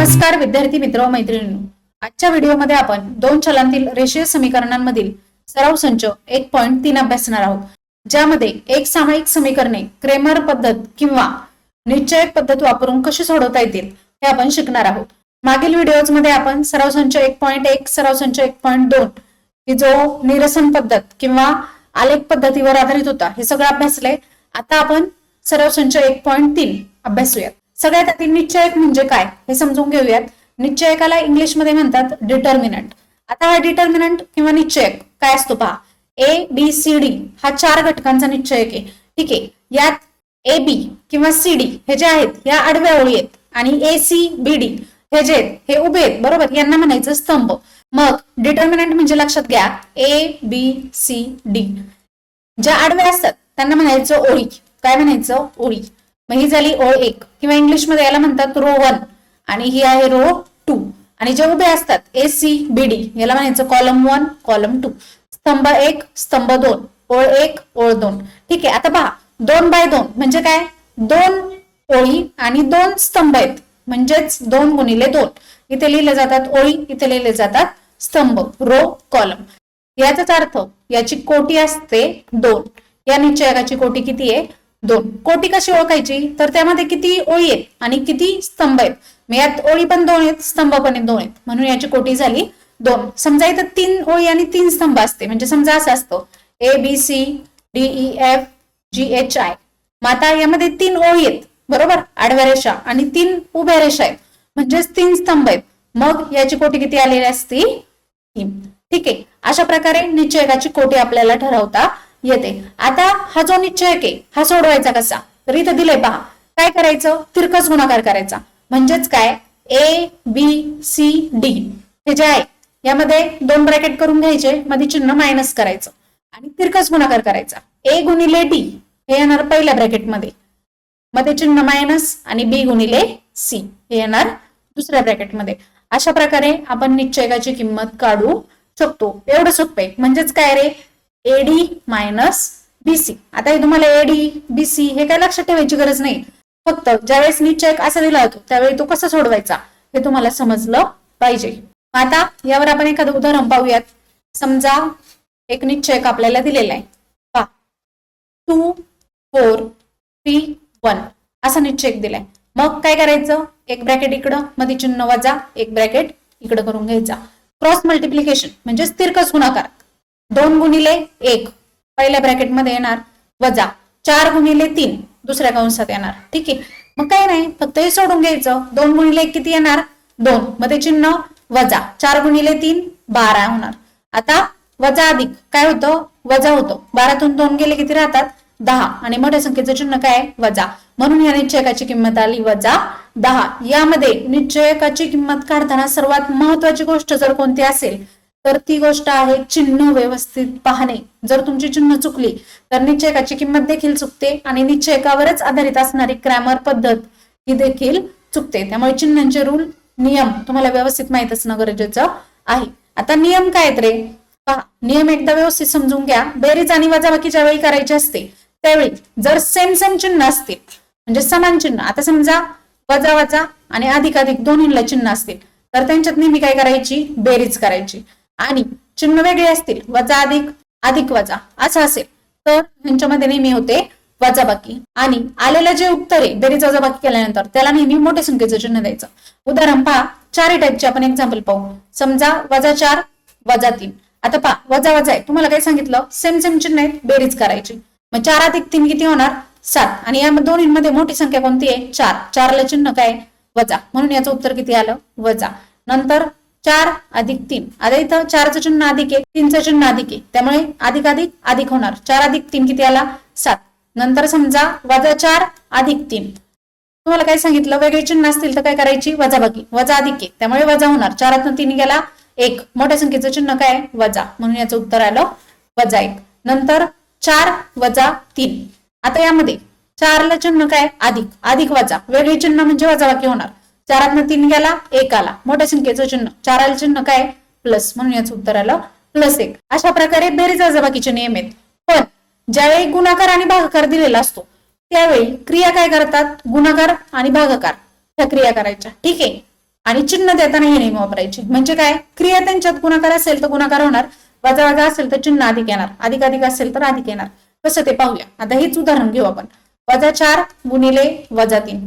नमस्कार विद्यार्थी मित्र व मैत्रिणींनो, आजच्या व्हिडिओमध्ये आपण दोन चलांतील रेषीय समीकरणांमधील सराव संच 1.3 अभ्यासणार आहोत, ज्यामध्ये एक सामायिक समीकरणे क्रेमर पद्धत किंवा निश्चयक पद्धत वापरून कशी सोडवता येतील हे आपण शिकणार आहोत। मागील व्हिडिओज मध्ये आपण सराव संच 1.1 सराव संच 1.2 ही जो निरसन पद्धत किंवा आलेख पद्धतीवर आधारित होता हे सगळं अभ्यासले। आता आपण सराव संच 1.3 अभ्यासूयात। सगळ्यात आधी निश्चयक म्हणजे काय हे समजून घेऊयात। निश्चयकाला इंग्लिश मध्ये म्हणतात डिटर्मिनंट। आता हा डिटर्मिनंट किंवा निश्चयक काय असतो पहा, ए बी सी डी हा 4 घटकांचा निश्चयक आहे। ठीक आहे, यात ए बी किंवा सी डी हे जे आहेत या आडव्या ओळी आहेत आणि ए सी बी डी हे जे आहेत हे उभे आहेत, बरोबर, यांना म्हणायचं स्तंभ। मग डिटर्मिनंट म्हणजे लक्षात घ्या ए बी सी डी ज्या आडव्या असतात त्यांना म्हणायचं ओळी। काय म्हणायचं? ओळी। मग ही झाली ओळ 1 किंवा इंग्लिश मध्ये याला म्हणतात रो 1 आणि ही आहे रो 2। आणि जे उभे असतात ए सी बी डी याला म्हणायचं कॉलम 1 कॉलम 2, स्तंभ 1 स्तंभ 2, ओळ 1 ओळ 2। ठीक आहे, आता पहा 2 बाय 2 म्हणजे काय, 2 ओळी आणि 2 स्तंभ आहेत, म्हणजेच 2 गुणिले 2। इथे लिहिले जातात ओळी, इथे लिहिले जातात स्तंभ, रो कॉलम। याचाच अर्थ याची कोटी असते 2। या निश्चयकाची कोटी किती आहे? 2। कोटी कशी ओळखायची, तर त्यामध्ये किती ओळी आहेत आणि किती स्तंभ आहेत। मग यात ओळी पण 2 आहेत स्तंभ पण 2 आहेत, म्हणून याची कोटी झाली 2। समजा इथं 3 ओळी आणि 3 स्तंभ असते, म्हणजे समजा असं असतं A B C D E F G H I. मग आता यामध्ये 3 ओळी आहेत, बरोबर, आडव्या रेषा, आणि 3 उभ्या रेषा आहेत, म्हणजेच 3 स्तंभ आहेत। मग याची कोटी किती आलेली असती? 3। ठीक आहे, अशा प्रकारे निश्चयकाची कोटी आपल्याला ठरवता येते। आता हा जो निश्चयक आहे हा सोडवायचा कसा, तर इथं दिलंय पहा। काय करायचं? तिरकस गुणाकार करायचा। म्हणजेच काय, ए बी सी डी हे जे आहे यामध्ये 2 ब्रॅकेट करून घ्यायचे, मध्ये चिन्ह मायनस करायचं आणि तिरकस गुणाकार करायचा। ए गुणिले डी हे येणार पहिल्या ब्रॅकेट मध्ये चिन्ह मायनस, आणि बी गुणिले सी हे येणार दुसऱ्या ब्रॅकेट मध्ये। अशा प्रकारे आपण निश्चयकाची किंमत काढू शकतो। एवढं सोपं आहे। म्हणजेच काय रे, एडी मायनस बीसी। आता हे तुम्हाला एडी बीसी हे काय लक्षात ठेवायची गरज नाही, फक्त ज्यावेळेस निश्चयक असा दिला होतो त्यावेळी तो कसा सोडवायचा हे तुम्हाला समजलं पाहिजे। आता यावर आपण एखादं उदाहरण पाहूयात। समजा एक निश्चयक आपल्याला दिलेला आहे, पहा 2 4 3 1 असा निश्चयक दिलाय। मग काय करायचं, एक ब्रॅकेट इकडं मध्ये चिन्ह वजा, एक ब्रॅकेट इकडं करून घ्यायचा। क्रॉस मल्टिप्लिकेशन म्हणजे तिरकस गुणाकार। 2 गुणिले 1 पहिल्या ब्रॅकेट मध्ये येणार, वजा 4 गुणिले 3 दुसऱ्या कंसात येणार। ठीक आहे, मग काय नाही, फक्त हे सोडून घ्यायचं। 2 गुणिले 1 किती येणार? 2 मध्ये चिन्ह वजा, 4 गुणिले 3 12 होणार। आता वजा अधिक काय होतं? वजा होतं। 12तून 2 गेले किती राहतात? 10, आणि मोठ्या संख्येचं चिन्ह काय? वजा, म्हणून या निश्चयकाची किंमत आली वजा 10। यामध्ये निश्चयकाची किंमत काढताना सर्वात महत्वाची गोष्ट जर कोणती असेल तर ती गोष्ट आहे चिन्ह व्यवस्थित पाहणे। जर तुमची चिन्ह चुकली तर निश्चयकाची किंमत देखील चुकते आणि निश्चयकावरच आधारित असणारी क्रॅमर पद्धत ही देखील चुकते। त्यामुळे चिन्हांचे रूल, नियम तुम्हाला व्यवस्थित माहित असणं गरजेचं आहे। आता नियम काय आहेत रे? पहा, नियम एकदा व्यवस्थित समजून घ्या। बेरीज आणि वजाबाकी ज्यावेळी करायची असते त्यावेळी जर सेम चिन्ह असतील, म्हणजे समान चिन्ह, आता समजा वजा वजा आणि अधिक अधिक दोन्हीला चिन्ह असतील तर त्यांच्यात नेहमी काय करायची? बेरीज करायची। आणि चिन्ह वेगळे असतील, वजा अधिक अधिक वजा असं असेल तर यांच्यामध्ये नेहमी होते वजाबाकी। आणि आलेलं जे उत्तर आहे बेरीज वजाबाकी केल्यानंतर त्याला नेहमी मोठ्या संख्येचं चिन्ह द्यायचं। उदाहरण पहा, 4 टाईपचे आपण एक्झाम्पल पाहू। समजा वजा 4 वजा 3। आता पहा, वजा वजा आहे, तुम्हाला काय सांगितलं? सेम चिन्ह आहेत, बेरीज करायची। मग 4 अधिक 3 किती होणार? 7, आणि या दोन्हीमध्ये मोठी संख्या कोणती आहे? 4। 4 ला चिन्ह काय? वजा, म्हणून याचं उत्तर किती आलं? वजा। नंतर 4 अधिक 3, आता इथं 4चं चिन्ह अधिक आहे, 3चं चिन्ह अधिक आहे, त्यामुळे अधिक अधिक अधिक होणार। 4 अधिक 3 किती आला? 7। नंतर समजा वजा 4 अधिक 3, तुम्हाला काय सांगितलं? वेगळे चिन्ह असतील तर काय करायची? वजाबाकी, वजा अधिक आहे त्यामुळे वजा होणार। 4तून 3 गेला 1, मोठ्या संख्येचं चिन्ह काय? वजा, म्हणून याचं उत्तर आलं वजा 1। नंतर 4 वजा 3, आता यामध्ये 4 ला चिन्ह काय? अधिक, अधिक वजा, वेगळे चिन्ह म्हणजे वजाबाकी होणार। 4तून 3 गेला 1 आला, मोठ्या संख्येचं चिन्ह, 4 चिन्ह काय? प्लस, म्हणून याचं उत्तर आलं +1। अशा प्रकारे बेरीज वजाबाकीचे नियम आहेत। पण ज्यावेळी गुणाकार आणि भागाकार दिलेला असतो त्यावेळी क्रिया काय करतात? गुणाकार आणि भागाकार ह्या क्रिया करायच्या। ठीक आहे, आणि चिन्ह देताना हे नियम वापरायचे. म्हणजे काय, क्रिया त्यांच्यात गुणाकार असेल तर गुणाकार होणार, वजा वजा असेल तर चिन्ह अधिक येणार, अधिक अधिक असेल तर अधिक येणार. कसं ते पाहूया. आता हेच उदाहरण घेऊ आपण. -4 गुणिले -3.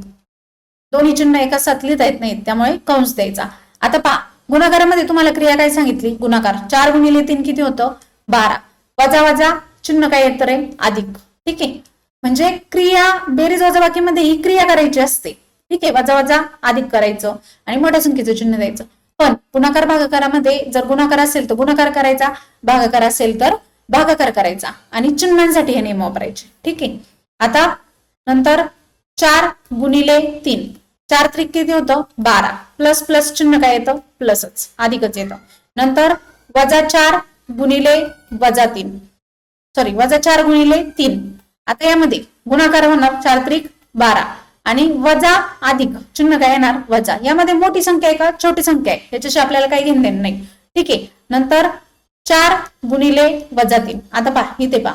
दोन्ही चिन्ह एका साथ लिहिता येत नाहीत, त्यामुळे कंस द्यायचा. आता पहा, गुणाकारामध्ये तुम्हाला क्रिया काय सांगितली, गुणाकार. 4 गुणिले 3 किती होतं, 12. वजा वजा चिन्ह काय येतं रे, अधिक. ठीक आहे, म्हणजे क्रिया बेरीज वजाबाकीमध्ये ही क्रिया करायची असते. ठीक आहे, वजा वजा अधिक करायचं आणि मोठ्या संख्येचं चिन्ह द्यायचं. पण गुणाकार भागाकारामध्ये जर गुणाकार असेल तर गुणाकार करायचा, भागाकार असेल तर भागाकार करायचा आणि चिन्हांसाठी हे नियम वापरायचे. ठीक आहे, आता नंतर 4 गुणिले 3. 4 त्रिक किती होतं, 12. प्लस प्लस चिन्ह काय येतं, प्लसच, अधिकच येतं. नंतर -4 गुणिले -3. सॉरी, -4 गुणिले 3. आता यामध्ये गुणाकार होणार, 4 त्रिक 12 आणि वजा अधिक चिन्ह काय येणार, वजा. यामध्ये मोठी संख्या आहे का छोटी संख्या आहे याच्याशी आपल्याला काही घेणं देणं नाही. ठीक आहे, नंतर 4 गुणिले -3. आता पहा, इथे पहा,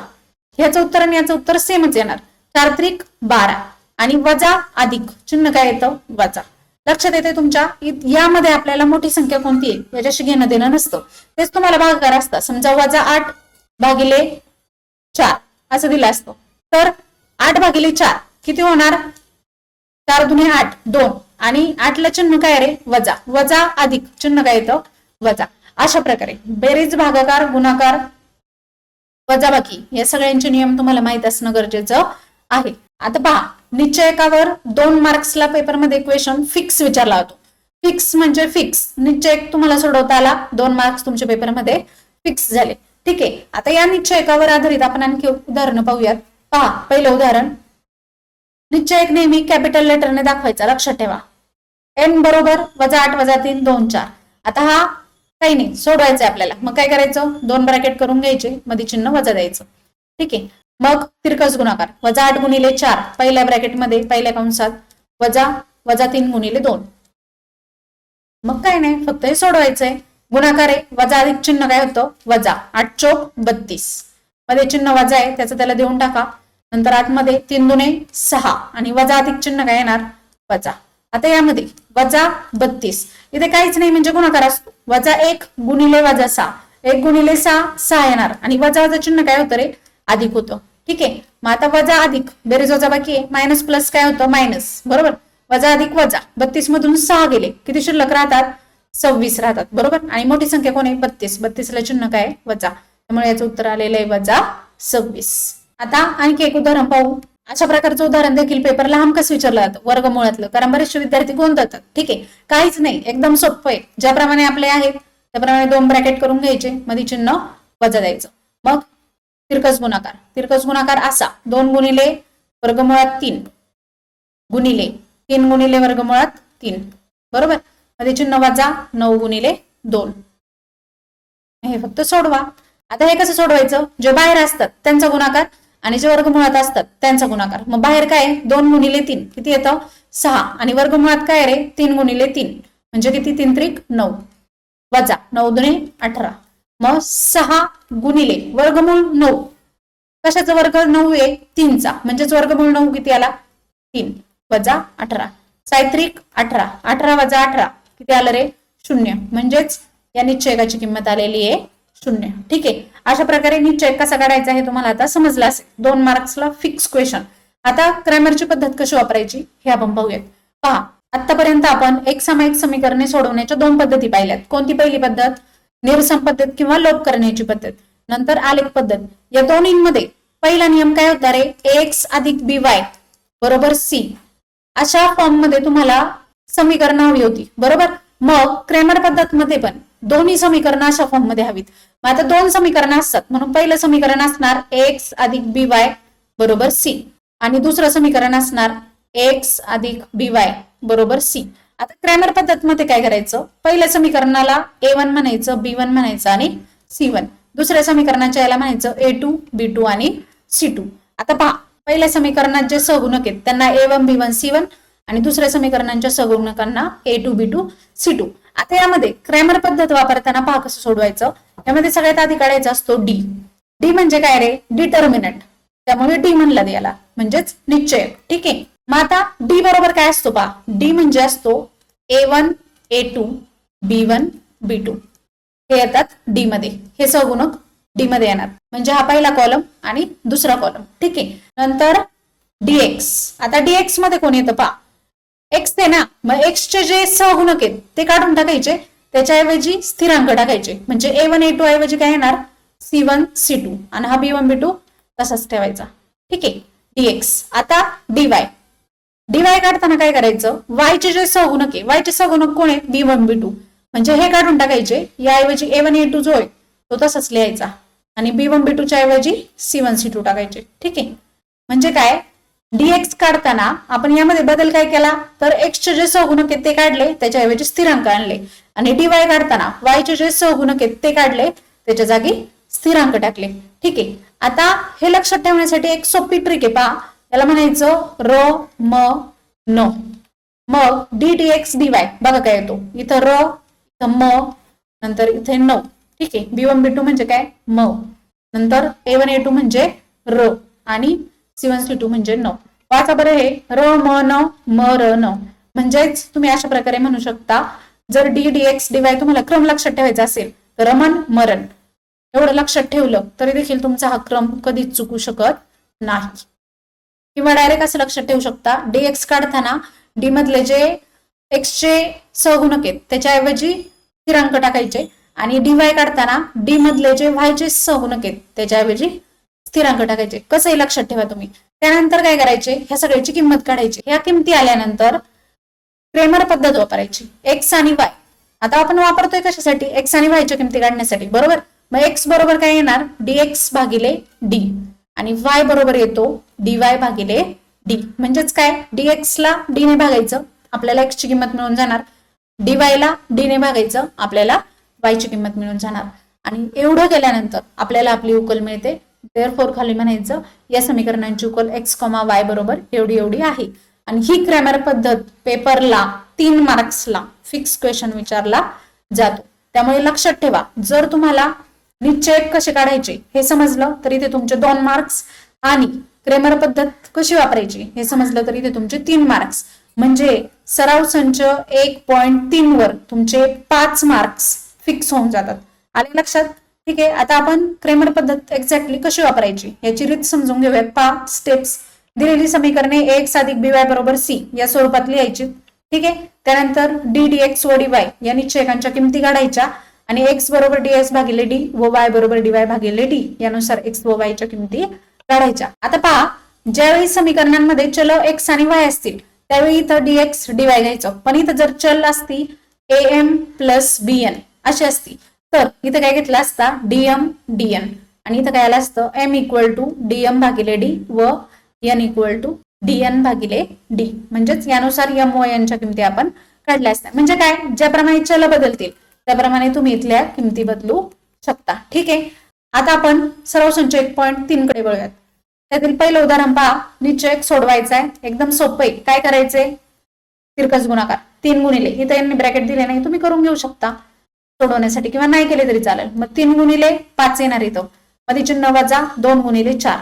ह्याचं उत्तर आणि याचं उत्तर सेमच येणार. 4 त्रिक 12 आणि वजा अधिक चिन्ह काय येतं, वजा. लक्षात येते तुमच्या. यामध्ये आपल्याला मोठी संख्या कोणती आहे याच्याशी घेणं देणं नसतं. तेच तुम्हाला भागाकार असतं. समजा -8 भागिले 4 असं दिलं असतं, तर 8 भागिले 4 किती होणार, 4 दुने 8, 2 आणि 8ला चिन्ह काय रे, वजा. वजा अधिक चिन्ह काय येतं, वजा. अशा प्रकारे बेरीज, भागाकार, गुणाकार, वजाबाकी या सगळ्यांचे नियम तुम्हाला माहित असणं गरजेचं आहे. आता पहा, निश्चयकावर 2 मार्क्सला पेपरमध्ये क्वेश्चन फिक्स विचारला होतो. फिक्स म्हणजे फिक्स. निश्चय तुम्हाला सोडवता आला, 2 मार्क्स तुमच्या पेपरमध्ये फिक्स झाले. ठीक आहे, आता या निश्चयकावर आधारित आपण आणखी उदाहरणं पाहूयात. पहा, पहिलं उदाहरण. निश्चयक नेहमी कॅपिटल लेटरने दाखवायचा, लक्षात ठेवा. n बरोबर -8 -3 2 4. आता हा काही नाही, सोडवायचं आपल्याला. मग काय करायचं, 2 ब्रॅकेट करून घ्यायचे, मध्ये चिन्ह वजा द्यायचं. ठीक आहे, मग तिरकस गुणाकार. -8 गुणिले 4 पहिल्या ब्रॅकेटमध्ये पहिल्या कंसात, वजा 3 गुणिले 2. मग काय नाही, फक्त हे सोडवायचंय. गुणाकार आहे, वजा अधिक चिन्ह काय होतं, वजा. 8 चोक 32 मध्ये चिन्ह वजा आहे, त्याचं त्याला देऊन टाका. नंतर 8 मध्ये 3 दुने 6 आणि वजा अधिक चिन्ह काय येणार, वजा. आता यामध्ये वजा 32, इथे काहीच नाही म्हणजे गुणाकार असतो. -1 गुणिले -6, 1 गुणिले 6 6 येणार आणि वजा वजा चिन्ह काय होतं रे, अधिक होतं. ठीक आहे, मग आता वजा अधिक बेरीज वजाबाकी आहे, मायनस प्लस काय होतं, मायनस. बरोबर, वजा अधिक वजा. 32 मधून 6 गेले, किती शिल्लक राहतात, 26 राहतात. बरोबर, आणि मोठी संख्या कोण आहे, 32. 32 ला चिन्ह काय, वजा. त्यामुळे याचं उत्तर आलेलं आहे -26. आता आणखी एक उदाहरण पाहू. अशा प्रकारचं उदाहरण देखील पेपरला हमखास विचारलं जातं, वर्गमुळातलं. कारण बरेचसे विद्यार्थी गोंधळतात. ठीक आहे, काहीच नाही, एकदम सोपं आहे. ज्याप्रमाणे आपले आहेत त्याप्रमाणे 2 ब्रॅकेट करून घ्यायचे, मध्ये चिन्ह वजा द्यायचं. मग तिरकस गुणाकार. तिरकस गुणाकार असा, 2 गुणिले वर्गमुळात 3 गुणिले 3 गुणिले वर्गमुळात 3. बरोबर, मध्ये चिन्ह वजा 9 गुणिले 2. हे फक्त सोडवा. आता हे कसं सोडवायचं, जे बाहेर असतात त्यांचा गुणाकार आणि जे वर्गमुळात असतात त्यांचा गुणाकार. मग बाहेर काय, 2 गुणिले 3 किती येतं, 6 आणि वर्गमुळात काय रे, 3 गुणिले 3 म्हणजे किती, 3 त्रिक 9 वजा 9 दुने 18. मग 6 गुणिले वर्गमूळ 9, कशाचा वर्ग 9 आहे, 3चा, म्हणजेच वर्गमूळ 9 किती आला, 3 वजा 18. 6 त्रिक 18, 18 वजा 18 किती आलं रे, 0. म्हणजेच या निश्चयकाची किंमत आलेली आहे 0. ठीक आहे, अशा प्रकारे निश्चय कसा काढायचा हे तुम्हाला आता समजलं असेल. 2 मार्क्सला फिक्स क्वेश्चन. आता क्रॅमरची पद्धत कशी वापरायची हे आपण पाहूयात. पहा, आतापर्यंत आपण एक सामायिक समीकरणे सोडवण्याच्या 2 पद्धती पाहिल्यात. कोणती पहिली पद्धत, निरसन पद्धत किंवा लोप करण्याची पद्धत. नंतर आलेख पद्धत. या दोन्हींमध्ये पहिला नियम काय होता रे, ax अधिक by बरोबर c. अशा फॉर्म मध्ये तुम्हाला समीकरण हवी होती. बरोबर, मग क्रॅमर पद्धत मध्ये पण दोन्ही समीकरण अशा फॉर्म मध्ये हवीत. मग आता 2 समीकरण असतात, म्हणून पहिलं समीकरण असणार ax अधिक by बरोबर c आणि दुसरं समीकरण असणार ax अधिक by बरोबर c. आता क्रॅमर पद्धत मध्ये काय करायचं, पहिल्या समीकरणाला a1 म्हणायचं, b1 म्हणायचं आणि c1. दुसऱ्या समीकरणाच्या याला म्हणायचं a2 b2 आणि c2. आता पहा, पहिल्या समीकरणात जे सहगुणक आहेत त्यांना a1 b1 c1 आणि दुसऱ्या समीकरणांच्या सहगुणकांना a2 b2 c2. आता यामध्ये क्रॅमर पद्धत वापरताना पहा कसं सोडवायचं. यामध्ये सगळ्यात आधी काढायचा असतो डी. डी म्हणजे काय रे, डिटर्मिनंट. त्यामुळे डी म्हणला याला, म्हणजेच निश्चय. ठीक आहे, मग आता डी बरोबर काय असतो पहा, डी म्हणजे असतो a1 A2 B1 B2 हे येतात डी मध्ये, हे सहगुणक डी मध्ये येणार, म्हणजे हा पहिला कॉलम आणि दुसरा कॉलम. ठीक आहे. नंतर dx, आता dx मध्ये कोण येतं पहा, एक्स आहे ना, मग एक्सचे जे सहगुणक आहेत ते काढून टाकायचे, त्याच्याऐवजी स्थिरांक टाकायचे, म्हणजे A1 A2 ऐवजी काय येणार C1 C2 आणि हा B1 B2 तसाच ठेवायचा. ठीक आहे. dx. आता dy, dy काढताना काय करायचं, y चे जे सहगुणक आहे, y चे सहगुणक कोण आहेत B1 B2, म्हणजे हे काढून टाकायचे, याऐवजी A1 A2 जो आहे तो तसाच लिहायचा आणि B1 B2 च्या ऐवजी C1 C2 टाकायचे. ठीक आहे. म्हणजे काय, dx काढताना आपण यामध्ये बदल काय केला, तर x चे जे सहगुणक आहेत ते काढले, त्याच्याऐवजी स्थिरांक आणले, आणि dy काढताना y चे जे सहगुणक आहेत ते काढले, त्याच्या जागी स्थिरांक टाकले. ठीक आहे. आता हे लक्षात ठेवण्यासाठी एक सोपी ट्रिक आहे पहा, याला म्हणायचं र म न. मग ddx dy बघा काय येतो, इथं र, इथं म, नंतर इथे न. ठीक आहे. B1 B2 म्हणजे काय म, नंतर A1 A2 म्हणजे र आणि C1 C2 म्हणजे न. वाचा बरं हे, र म न म र न. म्हणजेच तुम्ही अशा प्रकारे म्हणू शकता, जर ddx dy तुम्हाला क्रम लक्षात ठेवायचा असेल तर रमण मरण एवढं लक्षात ठेवलं तरी देखील तुमचा हा क्रम कधीच चुकू शकत नाही. किंवा डायरेक्ट असं लक्षात ठेवू शकता, dx काढताना डी मधले जे x चे सहगुणक आहेत त्याच्याऐवजी स्थिरांक टाकायचे, आणि dy काढताना डी मधले जे y चे सहगुणक आहेत त्याच्याऐवजी स्थिरांक टाकायचे. कसंही लक्षात ठेवा तुम्ही. त्यानंतर काय करायचे, ह्या सगळ्याची किंमत काढायची. ह्या किमती आल्यानंतर क्रेमर पद्धत वापरायची, x आणि y. आता आपण वापरतोय कशासाठी, x आणि y च्या किमती काढण्यासाठी, बरोबर. मग x बरोबर काय येणार dx भागिले d, आणि y बरोबर येतो dy भागिले d. म्हणजेच काय, dx ला d ने भागायचं, आपल्याला x ची किंमत मिळून जाणार, dy ला d ने भागायचं, आपल्याला y ची किंमत मिळून जाणार. आणि एवढं केल्यानंतर आपल्याला आपली उकल मिळते. देअरफॉर खाली म्हणायचं, या समीकरणांची उकल x, y बरोबर एवढी एवढी आहे. आणि ही क्रॅमर पद्धत पेपरला 3 मार्क्सला फिक्स क्वेश्चन विचारला जातो. त्यामुळे लक्षात ठेवा, जर तुम्हाला निश्चय कसे काढायचे हे समजलं तरी ते तुमचे 2 मार्क्स, आणि क्रॅमर पद्धत कशी वापरायची हे समजलं तरी ते तुमचे 3 मार्क्स. म्हणजे सराव संच 1.3 वर तुमचे 5 मार्क्स फिक्स होऊन जातात. आले लक्षात. ठीक आहे. आता आपण क्रॅमर पद्धत एक्झॅक्टली कशी वापरायची याची रीत समजून घेऊयात. पहा स्टेप्स. दिलेली समीकरणे ax अधिक by बरोबर c या स्वरूपात लिहायची. ठीक आहे. त्यानंतर ddx व dy या निश्चयकांच्या किमती काढायच्या, आणि x बरोबर dx भागिले d व y बरोबर dy भागिले d यानुसार x व y च्या किमती काढायच्या. आता पहा, ज्यावेळी समीकरणांमध्ये चल x आणि y असतील त्यावेळी इथं dx dy घ्यायचं, पण इथं जर चल असती am प्लस bn अशी असती तर इथं काय घेतलं असता dm dn, आणि इथं काय आलं असतं m इक्वल टू dm भागिले d व n इक्वल टू dn भागिले d. म्हणजेच यानुसार m व n च्या किमती आपण काढल्या असतात. म्हणजे काय, ज्याप्रमाणे चल बदलतील त्याप्रमाणे तुम्ही इथल्या किमती बदलू शकता. ठीक आहे. आता आपण सराव संच 1.3 कडे वळूयात. त्यातील पहिलं उदाहरण पहा, निश्चय सोडवायचा आहे, एकदम सोपं आहे. काय करायचंय, तिरकस गुणाकार 3 गुणिले, इथे यांनी ब्रॅकेट दिले नाही, तुम्ही करून घेऊ शकता सोडवण्यासाठी, किंवा नाही केले तरी चालेल. मग 3 गुणिले 5 येणार इथं, मध्ये चिन्ह वजा 2 गुणिले 4,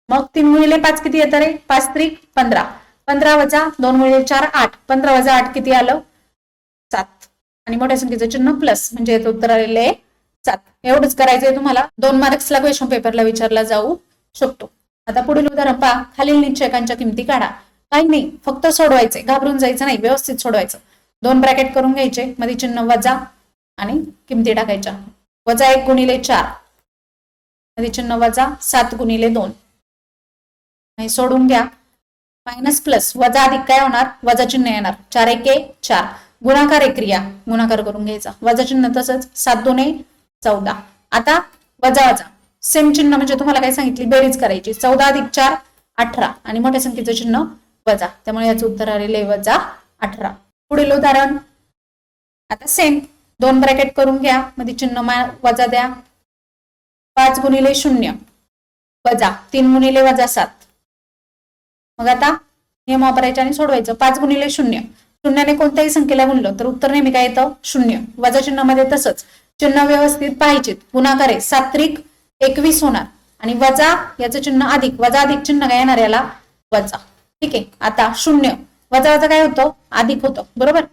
मग 3 गुणिले 5 किती येतं रे, 5 त्रिक 15, 15 वजा 2 गुणिले 4 8, 15 वजा 8 किती आलं 7, आणि मोठ्या संख्येचं चिन्ह प्लस, म्हणजे याचं उत्तर आलेलं आहे 7. एवढंच करायचंय तुम्हाला. 2 मार्क्सला क्वेश्चन पेपरला विचारला जाऊ शकतो. आता पुढील उदाहरण पहा, खालील निश्चयकांच्या किमती काढा. काही नाही, फक्त सोडवायचे, घाबरून जायचं नाही, व्यवस्थित सोडवायचं. 2 ब्रॅकेट करून घ्यायचे, मध्ये चिन्ह वजा आणि किमती टाकायच्या. वजा 1 गुणिले 4, मध्ये चिन्ह वजा 7 गुणिले 2, आणि सोडून घ्या. मायनस प्लस, वजा अधिक काय होणार, वजा चिन्ह येणार, 4 1 4, गुणाकार एक क्रिया, गुणाकार करून घ्यायचा, वजा चिन्ह तसंच, 7 2 14. आता वजा वजा सेम चिन्ह, म्हणजे तुम्हाला काय सांगितली, बेरीज करायची, 14 अधिक 4 18, आणि मोठ्या संख्येचं चिन्ह वजा, त्यामुळे याचं उत्तर आलेलं आहे वजा 18. पुढील उदाहरण. आता सेम 2 ब्रॅकेट करून घ्या, मध्ये चिन्ह वजा द्या, 5 गुणिले 0 वजा 3 गुणिले वजा 7. मग आता नियम वापरायचे आणि सोडवायचं. 5 गुणिले 0, शून्याने कोणत्याही संख्येला गुणलं तर उत्तर नेहमी काय येतं 0. वजा चिन्हामध्ये तसंच चिन्ह व्यवस्थित पाहिजेत. गुणाकार आहे, 7 त्रिक 21 होणार, आणि वजा याचं चिन्ह अधिक, वजा अधिक चिन्ह काय येणार याला वजा. ठीक आहे. आता 0 वजा वजा काय होतं, अधिक होतं, बरोबर.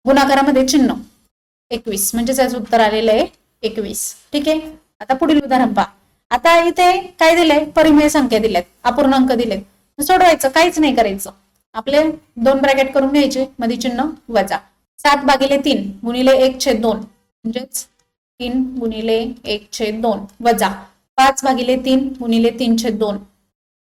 गुणाकारामध्ये चिन्ह 21 म्हणजे त्याचं उत्तर आलेलं आहे 21. ठीक आहे. आता पुढील उदाहरण पहा. आता इथे काय दिलंय, परिमेय संख्या दिल्यात, अपूर्णांक दिलेत. सोडवायचं, काहीच नाही करायचं. आपले 2 ब्रॅकेट करून घ्यायचे, मध्ये चिन्ह वजा. 7/3 गुणिले 1/2 म्हणजेच 3 गुणिले 1/2 वजा 5/3 गुणिले 3/2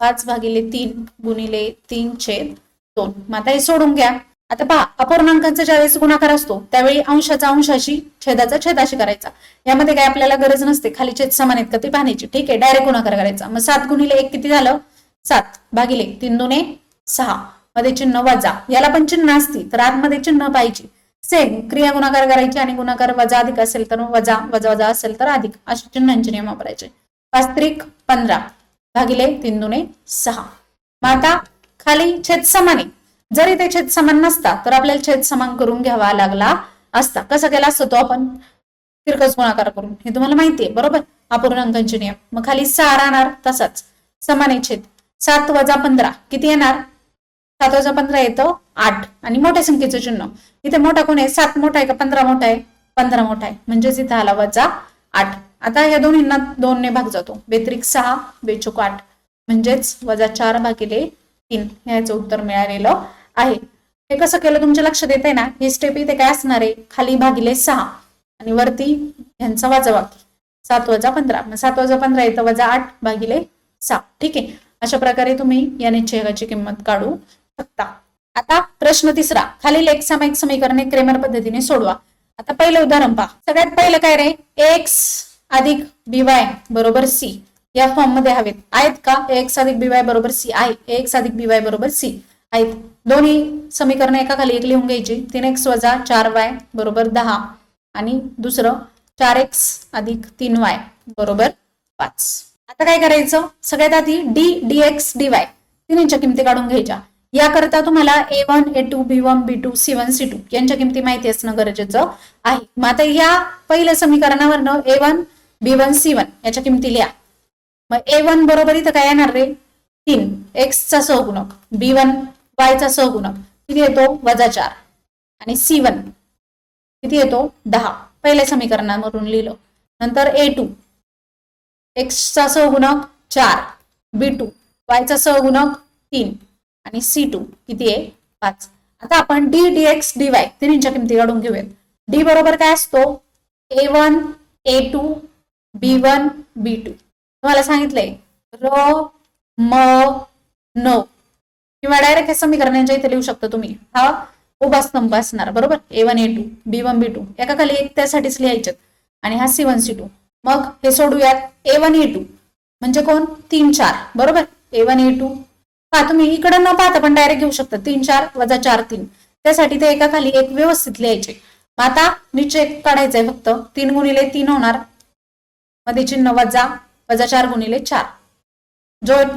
5/3 गुणिले 3/2. मग आता हे सोडून घ्या. आता पहा, अपूर्णांकांचा ज्यावेळेस गुणाकार असतो त्यावेळी अंशाचा अंशाशी छेदाचा छेदाशी करायचा. यामध्ये काय आपल्याला गरज नसते, खाली छेद समान आहेत का ते पाहायची. ठीक आहे, डायरेक्ट गुणाकार करायचा. मग 7 गुणिले 1 किती झालं, 7/3 दुने 6 मध्ये चिन्ह वजा. याला पण चिन्ह असती तर आतमध्ये चिन्ह पाहिजे. सेम क्रिया गुणाकार करायची आणि गुणाकार वजा अधिक असेल तर वजा, वजा वजा असेल तर अधिक, असे चिन्हांचे नियम वापरायचे. 5×3 दुने 6. मग आता खाली छेद समान आहे, जरी ते छेद समान नसता तर आपल्याला छेद समान करून घ्यावा लागला असता. कसा केला असतो तो आपण, तिरकस गुणाकार करून, हे तुम्हाला माहिती आहे बरोबर, अपूर्णांकांचे नियम. मग खाली 6 राहणार, तसाच समान आहे छेद. 7 - 15 किती येणार, 7 - 15 येतं 8. आणि मोठ्या संख्येचं चिन्ह इथे मोठा कोण आहे, 7 मोठा आहे का 15 मोठा आहे, 15 मोठा आहे, म्हणजेच इथे आला -8. आता या दोन्हींना 2 ने भाग जातो, बेत्रिक 6 बेचूक 8 म्हणजेच -4/3 याचं उत्तर मिळालेलं आहे. हे कसं केलं तुमच्या लक्षात येत आहे ना. ही स्टेप इथे काय असणार आहे, खाली भागिले 6 आणि वरती ह्यांचा वजाबाकी 7 - 15. मग 7 - 15 येतं -8/6. ठीक आहे, अशा प्रकारे तुम्ही या निश्चयकाची किंमत काढू शकता. आता प्रश्न तिसरा, खालील एक सामायिक समीकरणे क्रेमर पद्धतीने सोडवा. आता पहिलं उदाहरण पहा. सगळ्यात पहिलं काय रे, x + by = c या फॉर्म मध्ये हवेत आहेत का. x + by = c आहे, x + by = c आहेत. दोन्ही समीकरण एका खाली एक लिहून घ्यायची. 3x - 4y = 10 आणि दुसरं 4x + 3y = 5. आता काय करायचं, सगळ्यात आधी dx dy तिन्हीच्या किमती काढून घ्यायच्या. याकरता तुम्हाला a1 a2 b1 b2 c1 c2 यांच्या किमती माहिती असणं गरजेचं आहे. मग आता या पहिल्या समीकरणावरनं a1 b1 c1 याच्या किमती लिहा. मग a1 बरोबर इथं काय येणार रे, 3 x चा सहगुणक, b1 y चा सहगुणक किती येतो -4 आणि c1 किती येतो 10. पहिल्या समीकरणावरून लिहिलं. नंतर a2 x चा सहगुणक 4 b2 y चा सहगुणक 3 आणि c2 किती आहे 5. आता आपण dx dy तिन्हीच्या किमती काढून घेऊयात. d बरोबर काय असतो, a1 a2 b1 b2. तुम्हाला सांगितलंय र म न किंवा डायरेक्ट हे समीकरणांच्या इथे लिहू शकता तुम्ही. हा उभा स्तंभ असणार बरोबर, a1 a2 b1 b2 एका खाली एक त्यासाठीच लिहायचे आणि हा c1 c2. मग हे सोडूयात. a1 a2 म्हणजे कोण, 3 4 बरोबर, a1 a2 हा तुम्ही इकडे न पाहता पण डायरेक्ट घेऊ शकता. 3 4 - 4 3 त्यासाठी ते एका खाली एक व्यवस्थित लिहायचे. मग आता निश्चय काढायचंय फक्त. 3 गुणिले 3 होणार, मध्ये चिन्ह वजा, -4 गुणिले 4.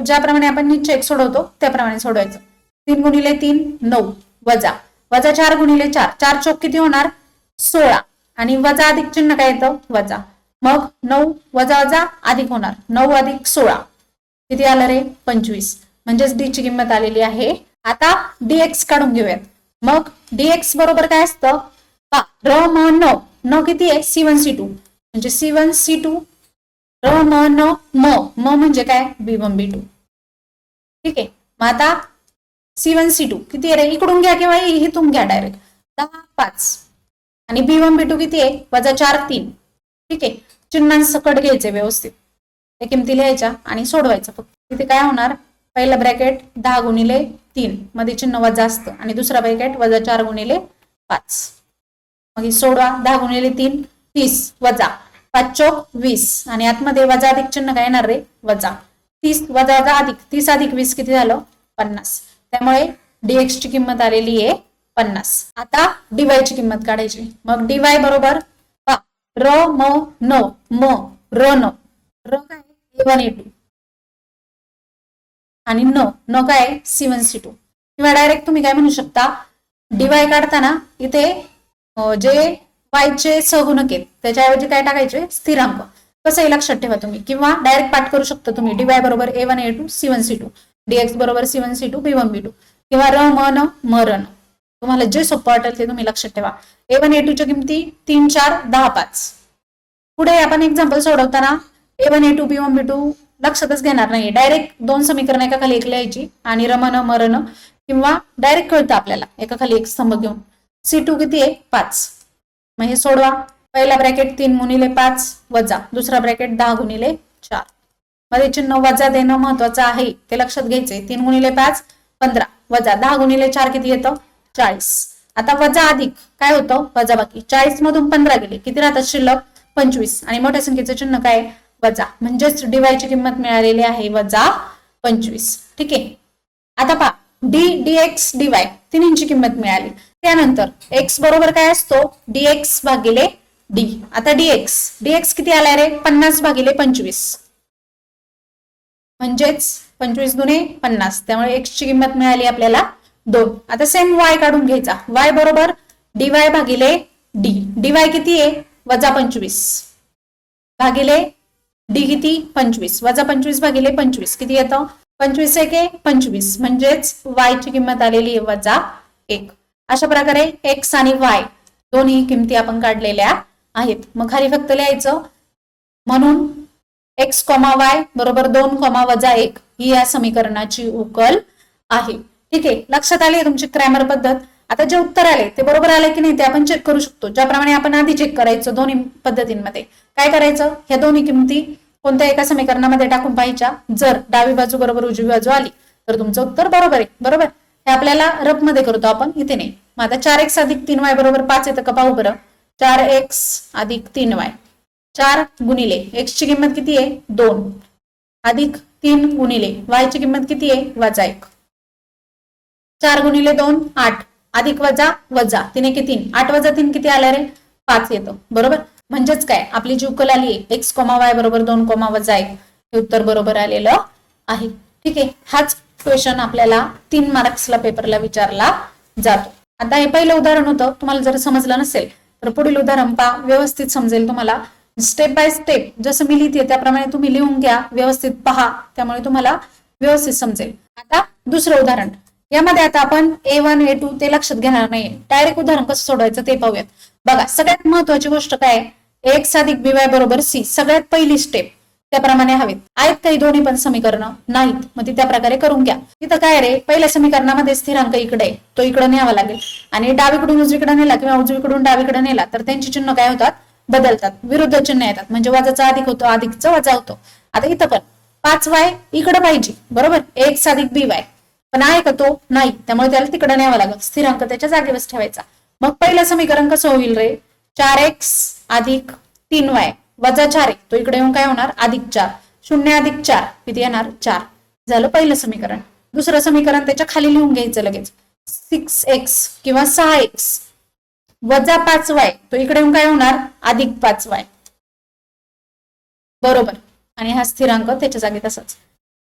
ज्याप्रमाणे आपण निश्चय सोडवतो त्याप्रमाणे सोडवायचं. 3 गुणिले 3 9 वजा 4 गुणिले 4 4 चौक किती होणार 16 आणि वजा अधिक चिन्ह काय येतं वजा. मग 9 वजा वजा अधिक होणार, 9 अधिक 16 किती आलं रे 25. म्हणजेच डी ची किंमत आलेली आहे. आता dx काढून घेऊयात. मग dx बरोबर काय असतं, र म न किती आहे c1 c2 म्हणजे c1 c2 र म न म म्हणजे काय b1 b2. ठीक आहे, मग आता c1 c2 किती आहे रे, इकडून घ्या किंवा इथून घ्या डायरेक्ट. 10 5 आणि b1 b2 किती आहे -4 3. ठीक आहे, चिन्हांसकट घ्यायचे व्यवस्थित, त्या किमती लिहायच्या आणि सोडवायचं फक्त. तिथे काय होणार, पहिला ब्रॅकेट 10 गुणिले 3 मध्ये चिन्ह वजा असतं आणि दुसरा ब्रॅकेट -4 गुणिले 5. मग सोडवा. 10 गुणिले 3 30 वजा 5 चौक 20 आणि आतमध्ये वजा अधिक चिन्ह काय येणार रे वजा. 30 वजा वजा अधिक 30 अधिक 20 किती झालं 50. त्यामुळे dx ची किंमत आलेली आहे 50. आता dy ची किंमत काढायची. मग dy बरोबर र म न र काय a1 a2 आणि न काय c1 c2. किंवा डायरेक्ट तुम्ही काय म्हणू शकता, डिवाय काढताना इथे जे y चे सहगुणक आहेत त्याच्याऐवजी काय टाकायचे स्थिरांक. कसंही लक्षात ठेवा तुम्ही, किंवा डायरेक्ट पाठ करू शकता तुम्ही. dy बरोबर a1 a2 c1 c2 dx बरोबर c1 c2 b1 b2 किंवा र म न तुम्हाला जे सोपं वाटेल ते तुम्ही लक्षात ठेवा. A1 A2 च्या किमती 3 4 10 5. पुढे आपण एक्झाम्पल सोडवताना A1 A2 B1 B2 लक्षातच घेणार नाही. डायरेक्ट दोन समीकरण एका खाली एक लिहायची आणि रमन मरण किंवा डायरेक्ट कळतं आपल्याला एका खाली एक स्तंभ घेऊन. C2 किती आहे 5. मग हे सोडवा. पहिला ब्रॅकेट 3 गुणिले 5 वजा दुसरा ब्रॅकेट 10 गुणिले 4. मध्ये चिन्ह वजा देणं महत्वाचं आहे ते लक्षात घ्यायचे. 3 गुणिले 5 15 वजा 10 गुणिले 4 किती येतं 40. आता वजा अधिक काय होतं वजा बाकी. 40 मधून 15 गेले किती राहतात शिल्लक 25 आणि मोठ्या संख्येचं चिन्ह काय वजा म्हणजेच डीवायची किंमत मिळालेली आहे वजा 25. ठीक आहे. आता पहा डी dx dy तिन्हींची किंमत मिळाली. त्यानंतर x बरोबर काय असतो dx भागिले d. आता dx किती आलाय रे 50 भागिले 25 म्हणजेच 25 दुने 50. त्यामुळे x ची किंमत मिळाली आपल्याला 2. आता सेम y काढून घ्यायचा. y बरोबर dy भागिले d. dy किती आहे वजा 25 भागिले d किती 25 वजा 25 भागिले 25 किती येतं 25 1 25 म्हणजेच y ची किंमत आलेली आहे वजा 1. अशा प्रकारे x आणि y दोन्ही किमती आपण काढलेल्या आहेत. मग खाली फक्त लिहायचं म्हणून x, y बरोबर 2, वजा 1 ही या समीकरणाची उकल आहे. ठीक आहे. लक्षात आली तुमची क्रॅमर पद्धत. आता जे उत्तर आले ते बरोबर आले की नाही ते आपण चेक करू शकतो. ज्याप्रमाणे आपण आधी चेक करायचं दोन्ही पद्धतींमध्ये काय करायचं ह्या दोन्ही किमती कोणत्या एका समीकरणामध्ये टाकून पाहायच्या. जर डावी बाजू बरोबर उजवी बाजू आली तर तुमचं उत्तर बरोबर आहे. बरोबर हे आपल्याला रफ मध्ये करतो आपण इथे नाही. मग आता 4x अधिक 3y बरोबर 5 येतं का पाहू बरं. 4x अधिक 3y 4 गुणिले x ची किंमत किती आहे 2 अधिक 3 गुणिले y ची किंमत किती आहे वजा 1. 4 गुणिले 2 8 अधिक वजा वजा 3 1 3 8 वजा 3 किती आलं रे 5 येतं. बरोबर म्हणजेच काय आपली जी उकल आली आहे x, y बरोबर 2, वजा 1 हे उत्तर बरोबर आलेलं आहे. ठीक आहे. हाच क्वेश्चन आपल्याला 3 मार्क्सला पेपरला विचारला जातो. आता हे पहिलं उदाहरण होतं. तुम्हाला जर समजलं नसेल तर पुढील उदाहरण पहा व्यवस्थित समजेल तुम्हाला. स्टेप बाय स्टेप जसं मी लिहिते त्याप्रमाणे तुम्ही लिहून घ्या व्यवस्थित पहा त्यामुळे तुम्हाला व्यवस्थित समजेल. आता दुसरं उदाहरण यामध्ये आता आपण A1 A2 ते लक्षात घेणार नाही. डायरेक्ट उदाहरण कसं सोडवायचं ते पाहूयात. बघा सगळ्यात महत्वाची गोष्ट काय x अधिक by बरोबर c सगळ्यात पहिली स्टेप त्याप्रमाणे हवेत. आहेत काही दोन्ही पण समीकरणं नाहीत मग ती त्या प्रकारे करून घ्या. तिथं काय रे पहिल्या समीकरणामध्ये स्थिरांक इकडे तो इकडे न्यावा लागेल आणि डावीकडून उजवीकडे नेला किंवा उजवीकडून डावीकडे नेला तर त्यांची चिन्ह काय होतात बदलतात विरुद्ध चिन्ह येतात. म्हणजे वजाचा अधिक होतो अधिकचा वजा होतो. आता इथं पण 5y इकडे पाहिजे बरोबर x अधिक by पण आहे का तो नाही त्यामुळे त्याला तिकडे न्यावं लागेल. स्थिरांक त्याच्या जागेवर ठेवायचा. मग पहिलं समीकरण कसं होईल रे 4x अधिक 3y वजा 4 तो इकडे येऊन काय होणार अधिक 4 0 अधिक 4 किती येणार 4 झालं पहिलं समीकरण. दुसरं समीकरण त्याच्या खाली लिहून घ्यायचं लगेच 6x किंवा 6x वजा 5y तो इकडे येऊन काय होणार अधिक 5y बरोबर आणि हा स्थिरांक त्याच्या जागी तसाच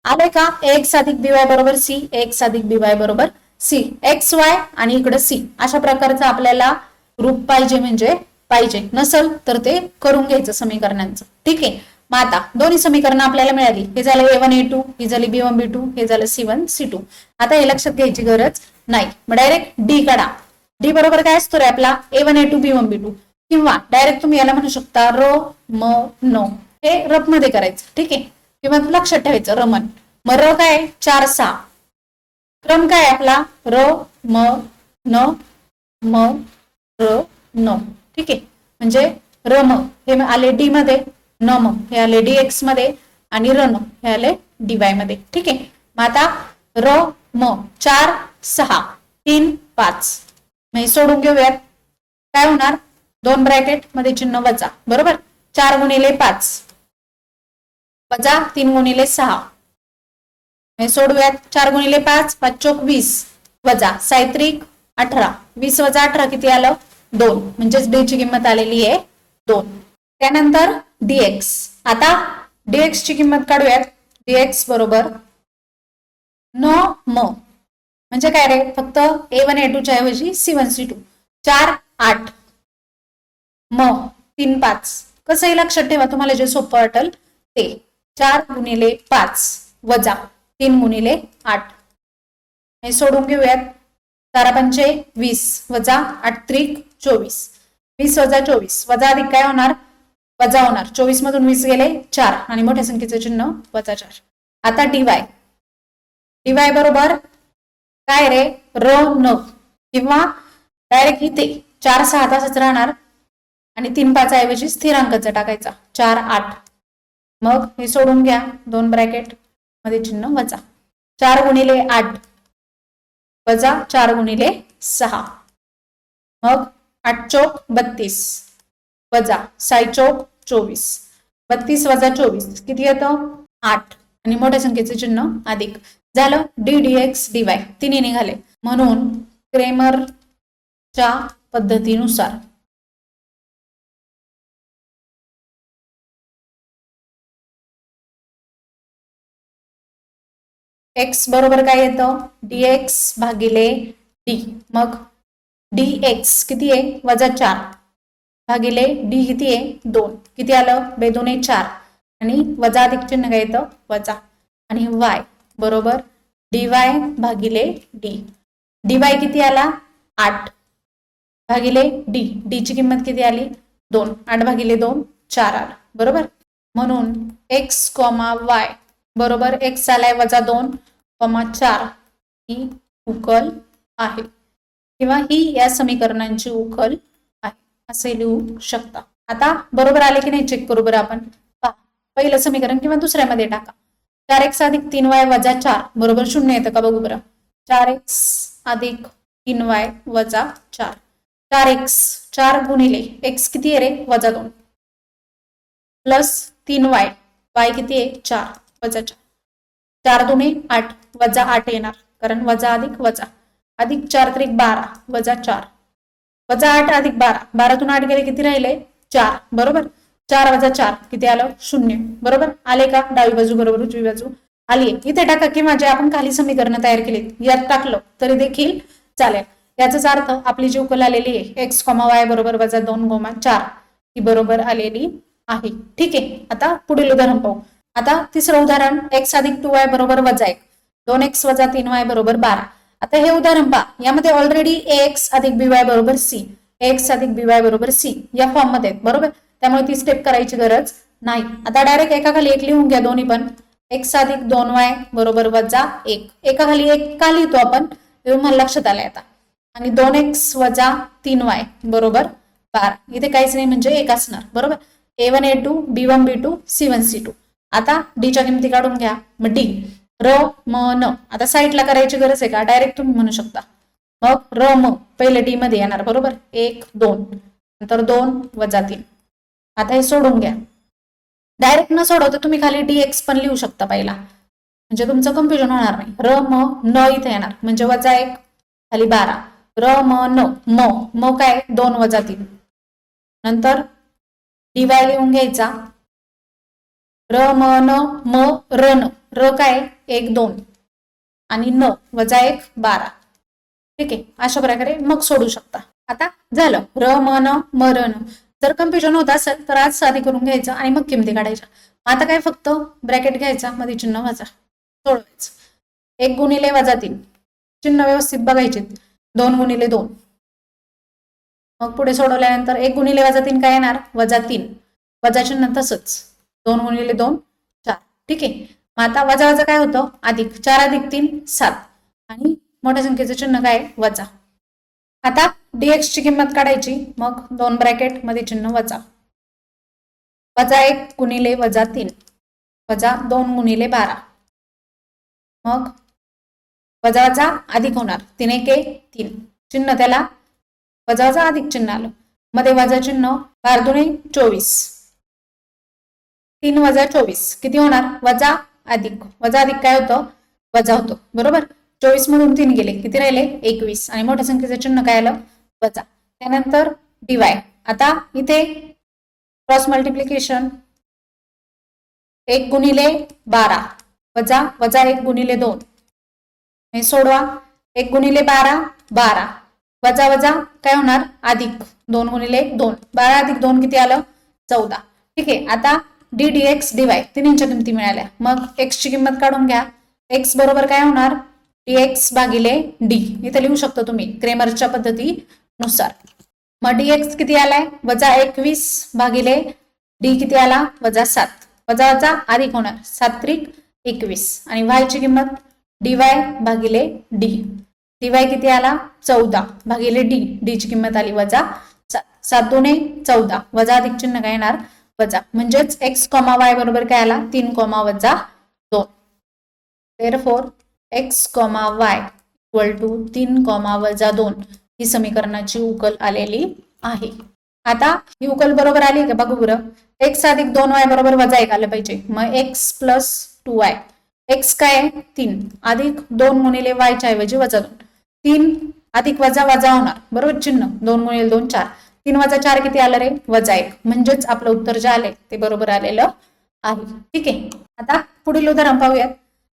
आलाय का. x अधिक by बरोबर c x अधिक by बरोबर c xy आणि इकडे c अशा प्रकारचं आपल्याला रूप पाहिजे म्हणजे पाहिजे नसल तर ते करून घ्यायचं समीकरणांचं. ठीक आहे. मग आता दोन्ही समीकरणं आपल्याला मिळाली. हे झालं A1 A2 ही झाली B1 B2 हे झालं C1 C2. आता हे लक्षात घ्यायची गरज नाही. मग डायरेक्ट डी काढा. डी बरोबर काय असतो रे आपला A1 A2 B1 B2 किंवा डायरेक्ट तुम्ही याला म्हणू शकता र म न हे रफ मध्ये करायचं. ठीक आहे. किंवा लक्षात ठेवायचं रमन. मग र काय 4 6 क्रम काय आपला र म न म र न. ठीक आहे. म्हणजे रम हे आले डी मध्ये नम हे आले dx मध्ये आणि रन हे आले dy मध्ये. ठीक आहे. मग आता र म 4 6 3 5 मग सोडून घेऊयात काय होणार 2 ब्रॅकेट मध्ये चिन्ह वजा बरोबर 4 गुणिले 5 वजा 3 गुणिले 6 हे सोडूयात 4 गुणिले 5 5 चौक 20 वजा 7 18 20 वजा 18 किती आलं 2 म्हणजेच डी ची किंमत आलेली आहे 2. त्यानंतर dx आता dx ची किंमत काढूयात. dx बरोबर न म म्हणजे काय रे फक्त A1 A2 च्या ऐवजी C1 C2 4 8 म 3 5 कसंही लक्षात ठेवा तुम्हाला जे सोपं वाटेल ते 4 गुणिले 5 वजा 3 गुणिले 8 हे सोडून घेऊयात 4 पंचे 20 वजा 8 त्रिक 24, 20 वजा 24 वजा अधिक काय होणार, वजा होणार, 24 मधून 20 गेले 4 आणि मोठ्या संख्येचं चिन्ह वजा 4. आता डीवाय, डीवाय बरोबर काय रे, र न, किंवा डायरेक्ट इथे 4 6 तासच राहणार आणि 3 5 ऐवजी स्थिरांकाचा टाकायचा 4 8. मग हे सोडून घ्या, 2 ब्रॅकेट मध्ये चिन्ह वजा, 4 गुणिले 8 वजा 4 गुणिले 6, मग 8 चौक 32 वजा 6 चौक 24, 32 वजा 24 किती येतं 8 आणि मोठ्या संख्येचे चिन्ह अधिक. झालं D D x D Y तिन्ही निघाले. म्हणून क्रेमरच्या पद्धतीनुसार एक्स बरोबर काय येतं, dx भागिले डी. मग dx किती आहे, वजा 4 भागिले डी किती आहे 2, किती आलं, 2 2 4 आणि वजा अधिक चिन्ह काय येतं वजा, आणि y बरोबर dy भागिले डी. dy किती आला 8 भागिले डी, डी ची किंमत किती आली 2, 8 भागिले 2 4 आला बरोबर. म्हणून x, y बरोबर x आलाय वजा 2, 4 ही उकल आहे, किंवा ही या समीकरणांची उकल आहे असे लिहू शकता. आता बरोबर आले की नाही चेक करू बरं आपण. पहिलं समीकरण किंवा दुसऱ्यामध्ये टाका, 4x अधिक 3y वजा 4 बरोबर 0 येतं का बघू बरं. 4x अधिक 3y वजा 4, 4x 4 गुणिले x किती आहे रे वजा 2 प्लस 3y, y किती आहे 4 वजा 4, 4 दुने 8 वजा 8 येणार कारण वजा अधिक वजा, अधिक 4 त्रिक 12 वजा 4 वजा 8 अधिक 12, 12 8 गेले किती राहिले 4 बरोबर. 4 वजा 4 किती आलं 0 बरोबर. आले का, डावी बाजू बरोबर उजवी बाजू आली. इथे टाका किंवा जे आपण खाली समीकरण तयार केली यात टाकलं तरी देखील चालेल. याचाच अर्थ आपली जी उकल आलेली आहे x, y बरोबर वजा 2, 4 ही बरोबर आलेली आहे. ठीक आहे, आता पुढील उदाहरण पाहू. आता तिसरं उदाहरण x अधिक 2y बरोबर वजा 1, 2x वजा 3y बरोबर 12. आता हे उदाहरण पहा, यामध्ये ऑलरेडी ax अधिक by बरोबर c, ax अधिक by बरोबर c या फॉर्म मध्ये आहेत बरोबर, त्यामुळे ती स्टेप करायची गरज नाही. आता डायरेक्ट एकाखाली एक लिहून घ्या दोन्ही पण. x अधिक 2y बरोबर वजा 1, एकाखाली एक का लिहितो आपण मला लक्षात आलंय आता, आणि 2x वजा 3y बरोबर 12. इथे काहीच नाही म्हणजे एक असणार बरोबर. a1 a2 b1 b2 c1 c2. आता डी च्या किमती काढून घ्या. मग डी र म न, आता साईडला करायची गरज आहे का, डायरेक्ट तुम्ही म्हणू शकता. मग र म पहिले डी मध्ये येणार बरोबर 1 2, नंतर 2 वजा 3. आता हे सोडून घ्या. डायरेक्ट न सोडवता तुम्ही खाली dx पण लिहू शकता पहिला, म्हणजे तुमचं कन्फ्युजन होणार नाही. र म न इथे येणार म्हणजे वजा 1 खाली 12, र म न म काय 2 वजा 3, नंतर dy लिहून घ्यायचा. र म न म र न, र काय 1 2 आणि न वजा 1 12. ठीक आहे, अशा प्रकारे मग सोडू शकता. आता झालं र म न म र न. जर कन्फ्युजन होत असेल तर आज साधी करून घ्यायचं आणि मग किमती काढायच्या. आता काय फक्त ब्रॅकेट घ्यायचा, मध्ये चिन्ह वजा सोडवायचं. 1 गुणिले वजा 3 चिन्ह व्यवस्थित बघायचे, 2 गुणिले 2. मग पुढे सोडवल्यानंतर 1 गुणिले वजा 3 काय येणार वजा 3, वजा चिन्ह तसंच 2 गुणिले 2 4. ठीक आहे, मग आता वजा वजा काय होतं अधिक, 4 अधिक 3 7 आणि मोठ्या संख्येचं चिन्ह काय वजा. आता dx ची किंमत काढायची, मग 2 ब्रॅकेट मध्ये चिन्ह वजा, वजा 1 गुणिले वजा 3 वजा 2 गुणिले 12. मग वजा वजा अधिक होणार, 3 1 3 चिन्ह त्याला वजा वजा अधिक चिन्ह आलं, मध्ये वजा चिन्ह 12 दुणे 24, 3 वजा 24 किती होणार वजा अधिक, वजा अधिक काय होतं वजा होतो बरोबर. 24 मधून 3 गेले किती राहिले 21 आणि मोठ्या संख्येचं चिन्ह काय आलं वजा. त्यानंतर डीवाय. आता इथे क्रॉस मल्टिप्लिकेशन 1 गुणिले 12 वजा वजा 1 गुणिले 2, हे सोडवा. 1 गुणिले 12 12 वजा वजा काय होणार अधिक, 2 गुणिले 2 12 अधिक 2 किती आलं 14. ठीक आहे, आता डी dx dy तिन्हींच्या किमती मिळाल्या. मग x ची किंमत काढून घ्या. x बरोबर काय होणार dx भागिले d इथे लिहू शकतो तुम्ही क्रेमरच्या पद्धतीनुसार. मग dx किती आलाय -21 भागिले d किती आला -7. वजा वजा अधिक होणार 7 त्रिक 21 आणि y ची किंमत dy भागिले d. dy किती आला 14 भागिले d. d ची किंमत आली -7. 7 दुने 14 वजा अधिक चिन्ह काय येणार वजा. म्हणजेच x, y बरोबर काय आला 3, -2. therefore x, y equal to 3, -2 ही समीकरणाची उकल आलेली आहे. आता ही उकल बरोबर आली का बघू बरं. x अधिक 2y बरोबर -1 आलं पाहिजे. मग x प्लस 2y. x काय आहे 3 अधिक 2 गुणिले y च्या ऐवजी -2. 3 अधिक वजा वजा होणार बरोबर चिन्ह 2 गुणिले 2 4. 3 वजा 4 किती आलं रे -1. म्हणजेच आपलं उत्तर जे आले ते बरोबर आलेलं आहे. ठीक आहे. आता पुढील उदाहरण पाहूयात.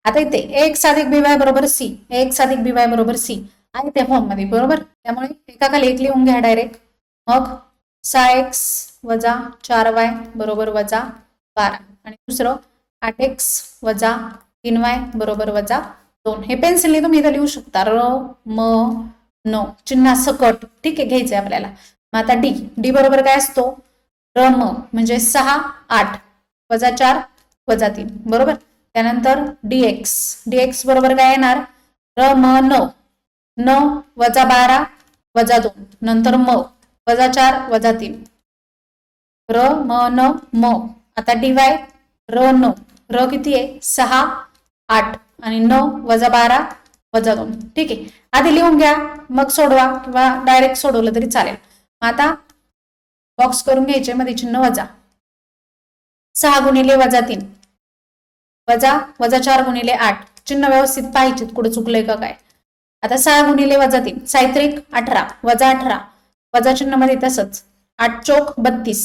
आता इथे x अधिक by बरोबर c. x अधिक by बरोबर c आहे त्या फॉर्म मध्ये बरोबर. त्यामुळे एकाखाली एक लिहून घ्या डायरेक्ट. मग 6x वजा 4y बरोबर -12 आणि दुसरं 8x वजा 3y बरोबर -2. हे पेन्सिलने तुम्ही इथे लिहू शकता र म न चिन्ह सकट. ठीक आहे घ्यायचंय आपल्याला. मग आता d बरोबर काय असतो र म म्हणजे 6 8 वजा 4 वजा 3 बरोबर. त्यानंतर dx बरोबर काय येणार र म न वजा 12 वजा 2 नंतर म वजा 4 वजा 3 र म न म. आता dy र न र किती आहे 6 8 आणि 9 वजा 12 वजा 2. ठीक आहे. आधी लिहून घ्या मग सोडवा किंवा डायरेक्ट सोडवलं तरी चालेल. आता बॉक्स करून घ्यायचे मध्ये चिन्ह वजा. 6 गुणिले वजा 3 वजा 4 गुणिले 8 चिन्ह व्यवस्थित पाहिजे कुठे चुकलंय का काय. आता 6 गुणिले वजा 3 सायत्रिक 18 वजा 18 वजा चिन्ह मध्ये तसंच 8 चोक 32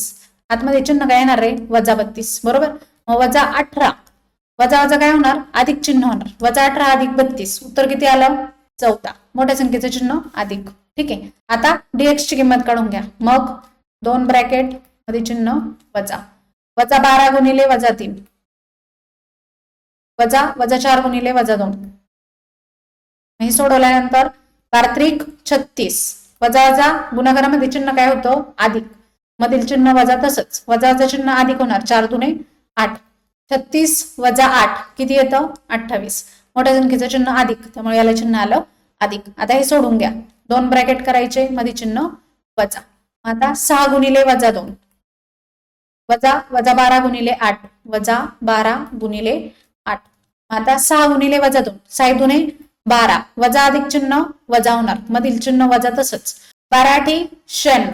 आतमध्ये चिन्ह काय येणार रे -32 बरोबर. मग वजा 18 वजा वजा काय होणार अधिक चिन्ह होणार वजा 18 अधिक 32 उत्तर किती आलं 14. मोठ्या संख्येचं चिन्ह अधिक. ठीक आहे. आता dx ची किंमत काढून घ्या. मग 2 ब्रॅकेट मध्ये चिन्ह वजा 12 गुणिले वजा 3 वजा 4 गुणिले वजा 2. हे सोडवल्यानंतर 12 त्रिक 36 वजा वजा गुणाकारामध्ये चिन्ह काय होतं अधिक. मधील चिन्ह वजा तसंच वजा वजा चिन्ह अधिक होणार 4 दुने 8. 36 वजा 8 किती येतं 28. मोठ्या संख्येचं चिन्ह अधिक त्यामुळे याला चिन्ह आलं अधिक. आता हे सोडून घ्या. 2 ब्रॅकेट करायचे मध्ये चिन्ह वजा. आता 6 गुणिले वजा 2 वजा 12 गुणिले 8 वजा 12 गुणिले 8. आता 6 गुणिले वजा 2 6 दुने 12 वजा अधिक चिन्ह वजा होणार मधील चिन्ह वजा तसंच 12 8 96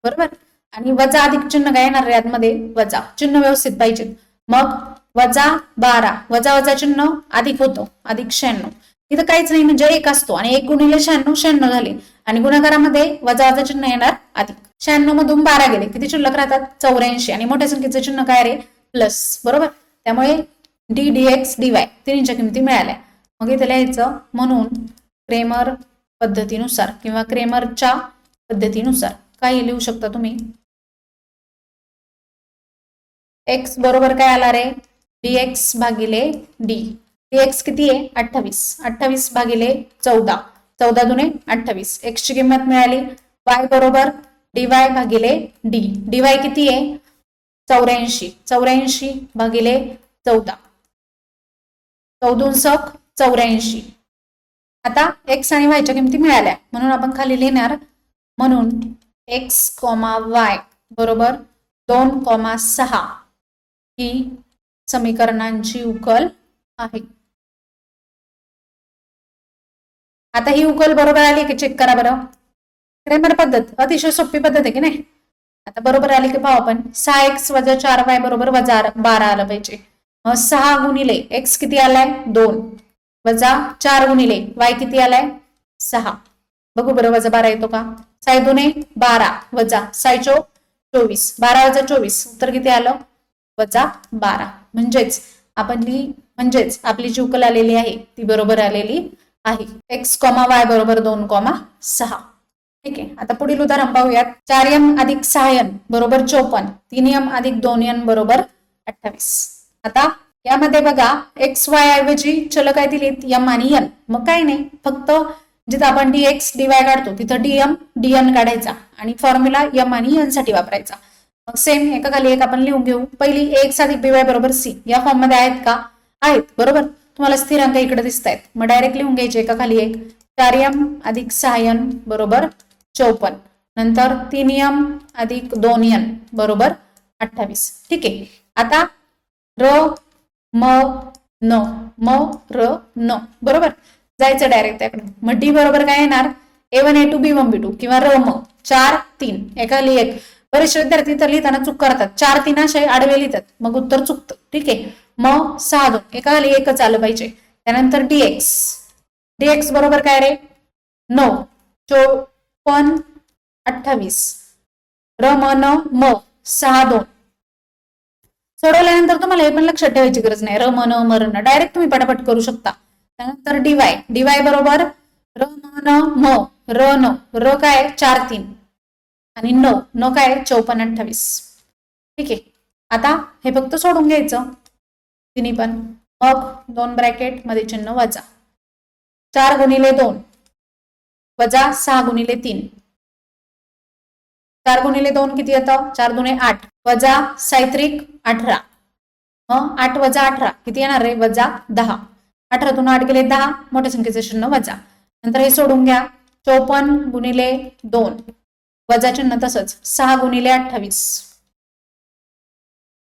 बरोबर. आणि वजा अधिक चिन्ह काय येणार यात मध्ये वजा चिन्ह व्यवस्थित पाहिजे. मग वजा 12 वजा वजा चिन्ह अधिक होतो अधिक 96. इथं काहीच नाही म्हणजे 1 असतो आणि 1 गुणिले 96 झाले आणि गुणाकारामध्ये वजा वजा चिन्ह येणार अधिक. 96 मधून 12 गेले किती शिल्लक राहतात 84 आणि मोठ्या संख्येचं चिन्ह काय रे प्लस बरोबर. त्यामुळे dx dy तिन्हीच्या किमती मिळाल्या. मग इथे लिहायचं म्हणून क्रेमर पद्धतीनुसार किंवा क्रेमरच्या पद्धतीनुसार काही लिहू शकता तुम्ही. x बरोबर काय आला रे dx भागिले d. dx किती आहे 28 28 भागिले 14 14 दुने 28. x ची किंमत मिळाली. y बरोबर dy भागिले d. dy किती आहे 84 84 भागिले 14 14 84. आता x आणि y च्या किमती मिळाल्या म्हणून आपण खाली लिहिणार म्हणून x, y बरोबर 2,6 ही समीकरणांची उकल आहे. आता ही उकल बरोबर आली की चेक करा बरं. क्रेमर पद्धत अतिशय सोपी पद्धत आहे की नाही. आता बरोबर आली की पाहू आपण 6x वजा 4y बरोबर वजा 12 आलं पाहिजे. 6 गुणिले x किती आलाय 2 वजा 4 गुणिले y किती आलाय 6. बघू बरं वजा 12 येतो का. 6 दुने 12 वजा 6 चोक 24 12 वजा 24 उत्तर किती आलं वजा 12. म्हणजेच आपली जी उकल आलेली आहे ती बरोबर आलेली आहे. x, y बरोबर 2,6. ठीक आहे. आता पुढील उदाहरण पाहूयात. 4m अधिक 6n बरोबर 54 3m अधिक 2n बरोबर 28. आता यामध्ये बघा एक्स वाय ऐवजी चल काय दिलीत एम आणि एन. मग काय नाही, फक्त जिथं आपण dx dy काढतो तिथं dm dn काढायचा आणि फॉर्म्युला एम आणि एन साठी वापरायचा. मग सेम एका खाली एक आपण लिहून घेऊ. पहिली एक्स अधिक by बरोबर c या फॉर्म मध्ये आहेत का? आहेत, बरोबर. तुम्हाला स्थिरांक इकडे दिसत आहेत, मग डायरेक्ट लिहून घ्यायचे एका खाली एक. 4m अधिक 6n बरोबर 54. नंतर 3m अधिक 2n बरोबर 28. ठीक आहे. आता र म न म र न बरोबर जायचं डायरेक्ट त्याकडे. मग डी बरोबर काय येणार? A1 A2 B1 B2 किंवा र म 4 3 एका खाली एक. बरेचसे विद्यार्थी तर लिहिताना चूक करतात, 4 3 असे आडवे लिहितात, मग उत्तर चुकतं. ठीक आहे. मग 6 2 एका खाली एकच आलं पाहिजे. त्यानंतर dx dx बरोबर काय रे? 9 54 28 र म न म 6 2. सोडवल्यानंतर तुम्हाला हे पण लक्षात ठेवायची गरज नाही, र म न म र न डायरेक्ट तुम्ही पटापट करू शकता. त्यानंतर dy dy बरोबर र म न म र न र काय 4 3 आणि न काय 54 28. ठीक आहे. आता हे फक्त सोडून घ्यायचं तिन्ही पण. मग 2 ब्रॅकेट मध्ये चिन्ह वजा. 4 गुणिले 2 वजा 6 गुणिले 3. 4 गुणिले 2 किती येतं? 4 दुणे 8 वजा 7 18. 8 वजा 18 किती येणार रे? वजा 10. 18तून 8 गेले 10, मोठ्या संख्येचे चिन्ह वजा. नंतर हे सोडून घ्या. 54 गुणिले 2 वजा चिन्ह तसंच 6 गुणिले 28.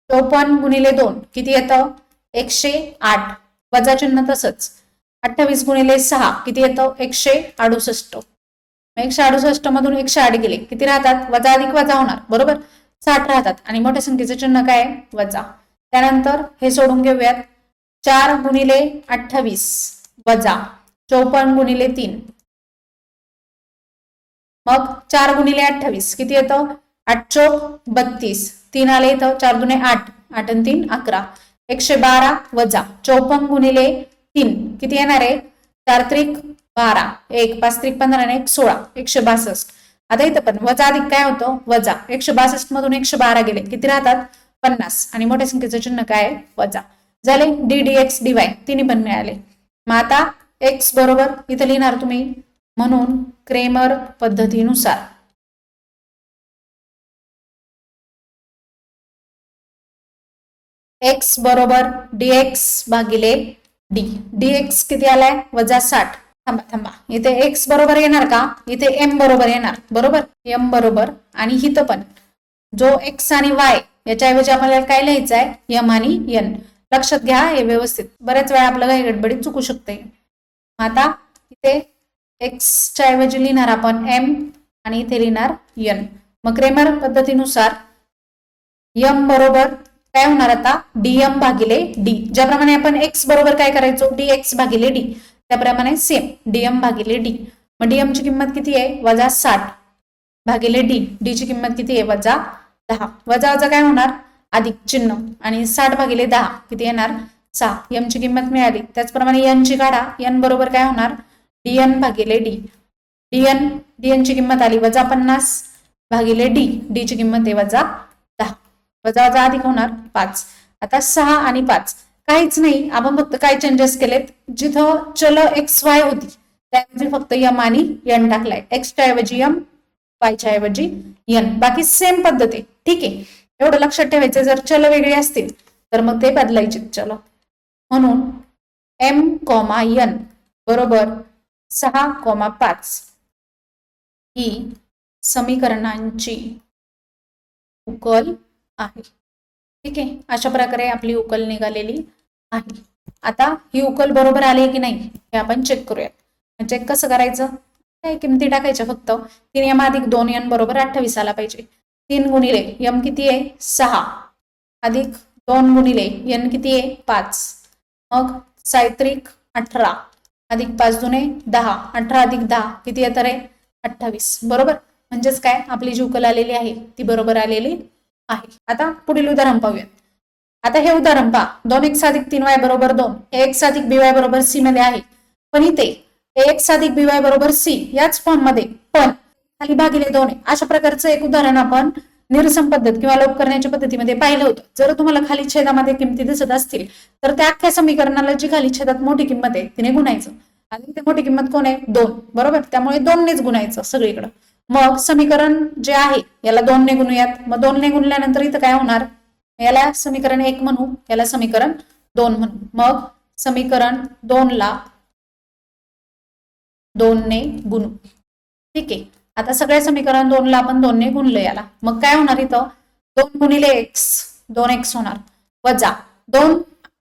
54 गुणिले 2 किती येतं? 108 वजा चिन्ह तसंच. 28 गुणिले 6 किती येतं? 168. 168 मधून 108 गेले किती राहतात? वजा अधिक वजा होणार, बरोबर. 60 राहतात आणि मोठ्या संख्येचे चिन्ह काय? वजा. त्यानंतर हे सोडून घेऊयात. 4 गुणिले 28 वजा 54 गुणिले 3. मग 4 गुणिले 28 किती येतं? 8 चोक 32. 3 आले इथं, 4 दुणे 8 8 आणि 3 11. 112 वजा 54 गुणिले 3 किती येणार आहे? 4 त्रिक 12 1 5 त्रिक 15 आणि 1 16 162. आता इथं पण वजा अधिक काय होतं? वजा. 162 मधून 112 गेले किती राहतात? 50 आणि मोठ्या संख्येचं चिन्ह काय? वजा. झाले डी dx dy तिन्ही पण मिळाले. मग आता x बरोबर इथं लिहिणार तुम्ही, म्हणून क्रेमर पद्धतीनुसार x बरोबर dx भागिले d. dx किती आलाय? वजा 60. थांबा थांबा, इथे x बरोबर येणार का? इथे m बरोबर येणार, बरोबर. m बरोबर आणि इथं पण जो x आणि y याच्याऐवजी आपल्याला काय लिहायचं आहे? m आणि n. लक्षात घ्या हे व्यवस्थित, बऱ्याच वेळा आपल्याला काही गडबडीत चुकू शकते. आता इथे x च्या ऐवजी लिहिणार आपण m आणि इथे लिहिणार n. मग क्रेमर पद्धतीनुसार m बरोबर काय होणार आता? dm भागिले d. ज्याप्रमाणे आपण x बरोबर काय करायचो? dx भागिले d, त्याप्रमाणे सेम dm भागिले d. मग dm ची किंमत किती आहे? वजा 60 भागिले d. d ची किंमत किती आहे? वजा 10. वजा वजा काय होणार? अधिक चिन्ह आणि 60 भागिले 10 किती येणार? 6. m ची किंमत मिळाली. त्याचप्रमाणे n ची काढा. n बरोबर काय होणार? dn भागिले d. dn ची किंमत आली वजा 50 भागिले d. d ची किंमत आहे वजा 10. वजा वजा अधिक होणार 5. आता 6 आणि 5 काहीच नाही, आपण फक्त काय चेंजेस केलेत? जिथं चल एक्स वाय होती त्याऐवजी फक्त m आणि n टाकलाय. x च्या ऐवजी m, y च्या ऐवजी n. बाकी सेम पद्धत आहे. ठीक आहे. एवढं लक्षात ठेवायचं, जर चल वेगळे असतील तर मग ते बदलायचे चल. म्हणून m, n बरोबर 6, 5 ही समीकरणांची उकल आहे. ठीक आहे. अशा प्रकारे आपली उकल निघालेली आहे. आता ही उकल बरोबर आली की नाही हे आपण चेक करूयात. चेक कसं करायचं? काय किमती टाकायच्या फक्त. 3m अधिक 2n बरोबर 28 आला पाहिजे. 3 गुणिले m किती आहे? 6 अधिक 2 गुणिले n किती आहे? 5. मग 7 18 अधिक 5 दुणे 10. 18 अधिक 10 किती येतं रे? 28. बरोबर. म्हणजेच काय? आपली जी उकल आलेली आहे ती बरोबर आलेली आहे. आता पुढील उदाहरण पाहूया. आता हे उदाहरण पहा. 2x अधिक 3y बरोबर 2 हे x अधिक by बरोबर c मध्ये आहे. पण इथे x अधिक by बरोबर c याच फॉर्म मध्ये पण खाली भागिले 2 आहे. अशा प्रकारचं एक उदाहरण आपण निरसन पद्धत किंवा लोप करण्याच्या पद्धतीमध्ये पाहिलं होतं. जर तुम्हाला खाली छेदामध्ये किमती दिसत असतील तर त्या अख्ख्या समीकरणाला जी खाली छेदात मोठी किंमत आहे तिने गुणायचं. आणि इथे मोठी किंमत कोण आहे? 2, बरोबर. त्यामुळे 2 नेच गुणायचं सगळीकडं. मग समीकरण जे आहे याला 2 ने गुणूयात. मग 2 ने गुणल्यानंतर इथं काय होणार? याला समीकरण 1 म्हणू, याला समीकरण 2 म्हणू. मग समीकरण 2 ला 2 ने गुणू. ठीक आहे. आता सगळ्या समीकरण 2 ला आपण 2 ने गुणलं याला. मग काय होणार इथं? 2 गुणिले x 2x होणार, वजा 2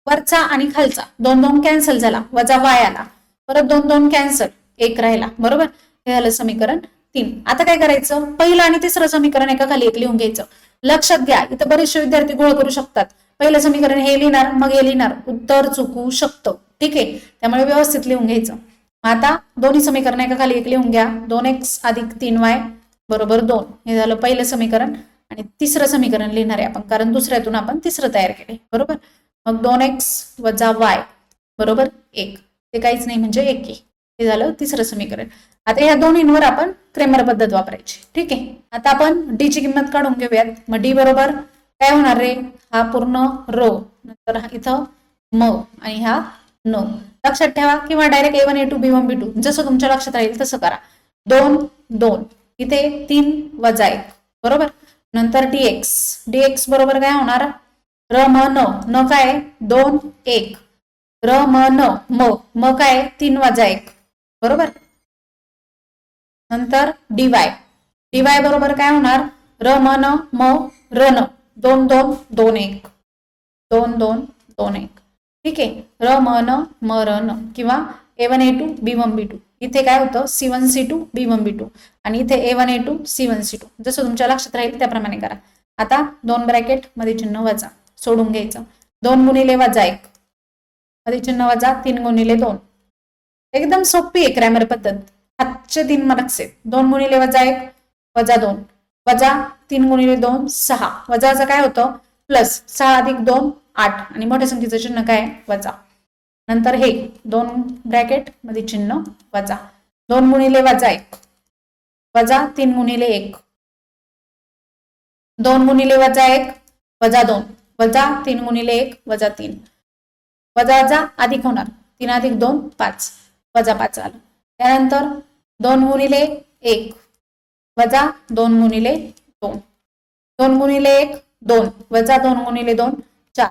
वरचा आणि खालचा 2 2 कॅन्सल झाला, वजा y आला, परत 2 2 कॅन्सल, 1 राहिला, बरोबर. हे झालं समीकरण 3. आता काय करायचं? पहिलं आणि तिसरं समीकरण एका खाली एक लिहून घ्यायचं. लक्षात घ्या, इथं बरेचसे विद्यार्थी गोळ करू शकतात. पहिलं समीकरण हे लिहिणार, मग हे लिहिणार, उत्तर चुकू शकतं. ठीक आहे, त्यामुळे व्यवस्थित लिहून घ्यायचं. आता दोन्ही समीकरण एका खाली एक लिहून घ्या. 2x अधिक 3y बरोबर 2. हे झालं पहिलं समीकरण. आणि तिसरं समीकरण लिहिणार आहे आपण, कारण दुसऱ्यातून आपण तिसरं तयार केले, बरोबर. मग 2x वजा y बरोबर 1. ते काहीच नाही म्हणजे 1 आहे. हे झालं तिसरं समीकरण. आता या दोन्हींवर आपण क्रेमर पद्धत वापरायची. ठीक आहे. आता आपण डी ची किंमत काढून घेऊयात. मग डी बरोबर काय होणार रे? हा पूर्ण रो, नंतर इथं म आणि हा न. लक्षात ठेवा, किंवा direct A1 A2 B1 B2 जसं तुमच्या लक्षात राहील तसं करा. 2 2 इथे 3 वजा 1 बरोबर. नंतर dx बरोबर काय होणार? र म न काय? 2 1 र म न म काय? 3 वजा 1 बरोबर. नंतर dy बरोबर काय होणार? र म न र न 2 2 2 1 2 2 2 1. ठीक आहे. र म र न किंवा A1 A2 B1 B2. इथे काय होतं? C1 C2 B1 B2 आणि इथे A1 A2 C1 C2 जसं तुमच्या लक्षात राहील त्याप्रमाणे करा. आता 2 ब्रॅकेट मध्ये चिन्ह वजा सोडून घ्यायचं. 2 गुणिले वजा 1 मध्ये चिन्ह वजा 3 गुणिले 2. एकदम सोपी आहे क्रॅमर पद्धत. 3 मार्क्स आहेत. 2 गुणिले वजा 1 वजा 2 वजा 3 गुणिले 2 6 वजाचं काय होतं? प्लस 6 अधिक 2 8 आणि मोठ्या संख्येचं चिन्ह काय? वजा. नंतर हे 2 ब्रॅकेट मध्ये चिन्ह वजा 2 गुणिले वजा 1 वजा 3 गुणिले 1 2 गुणिले वजा 1 वजा 2 वजा 3 गुणिले 1 वजा 3 वजा वजा अधिक होणार 3 अधिक 2 5 वजा 5 आलं. त्यानंतर 2 गुणिले 1 वजा 2 गुणिले 2 2 गुणिले 1 2 वजा 2 गुणिले 2 4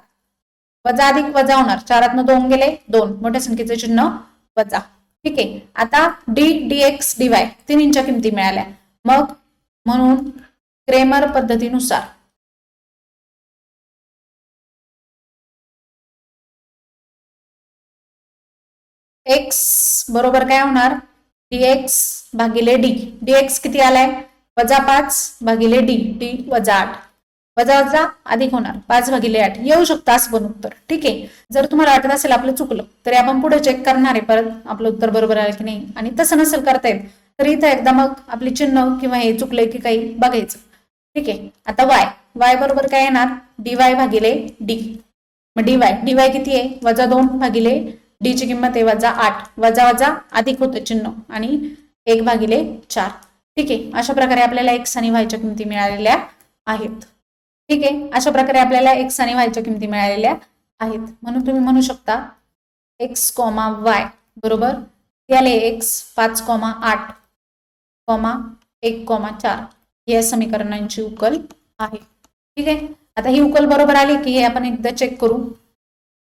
वजा अधिक वजा होणार 4 2 गेले 2 मोठ्या संख्येचं चिन्ह वजा. ठीक आहे. आता डी dx dy तिन्हींच्या किमती मिळाल्या. मग म्हणून क्रेमर पद्धतीनुसार x बरोबर काय होणार? dx भागिले d. dx किती आलाय? वजा 5 भागिले d वजा 8 वजा वजा अधिक होणार 5 भागिले 8 येऊ शकतं असं पण उत्तर. ठीक आहे. जर तुम्हाला वाटत असेल आपलं चुकलं तरी आपण पुढे चेक करणार आहे परत आपलं उत्तर बरोबर आलं की नाही. आणि तसं नसेल करता येत तर इथं एकदा मग आपली चिन्ह किंवा हे चुकलंय की काही बघायचं. ठीक आहे. आता y बरोबर काय येणार? dy भागिले d. मग dy किती आहे? वजा 2 भागिले d ची किंमत आहे वजा 8 वजा वजा अधिक होतं चिन्ह आणि 1 भागिले 4. ठीक आहे. अशा प्रकारे आपल्याला x आणि y च्या किमती मिळालेल्या आहेत. ठीक आहे. अशा प्रकारे आपल्याला x आणि y च्या किमती मिळालेल्या आहेत. म्हणून तुम्ही म्हणू शकता x, y बरोबर याले x 5, 8, 1, 4 या समीकरणांची उकल आहे. ठीक आहे. आता ही उकल बरोबर आली की हे आपण एकदा चेक करू.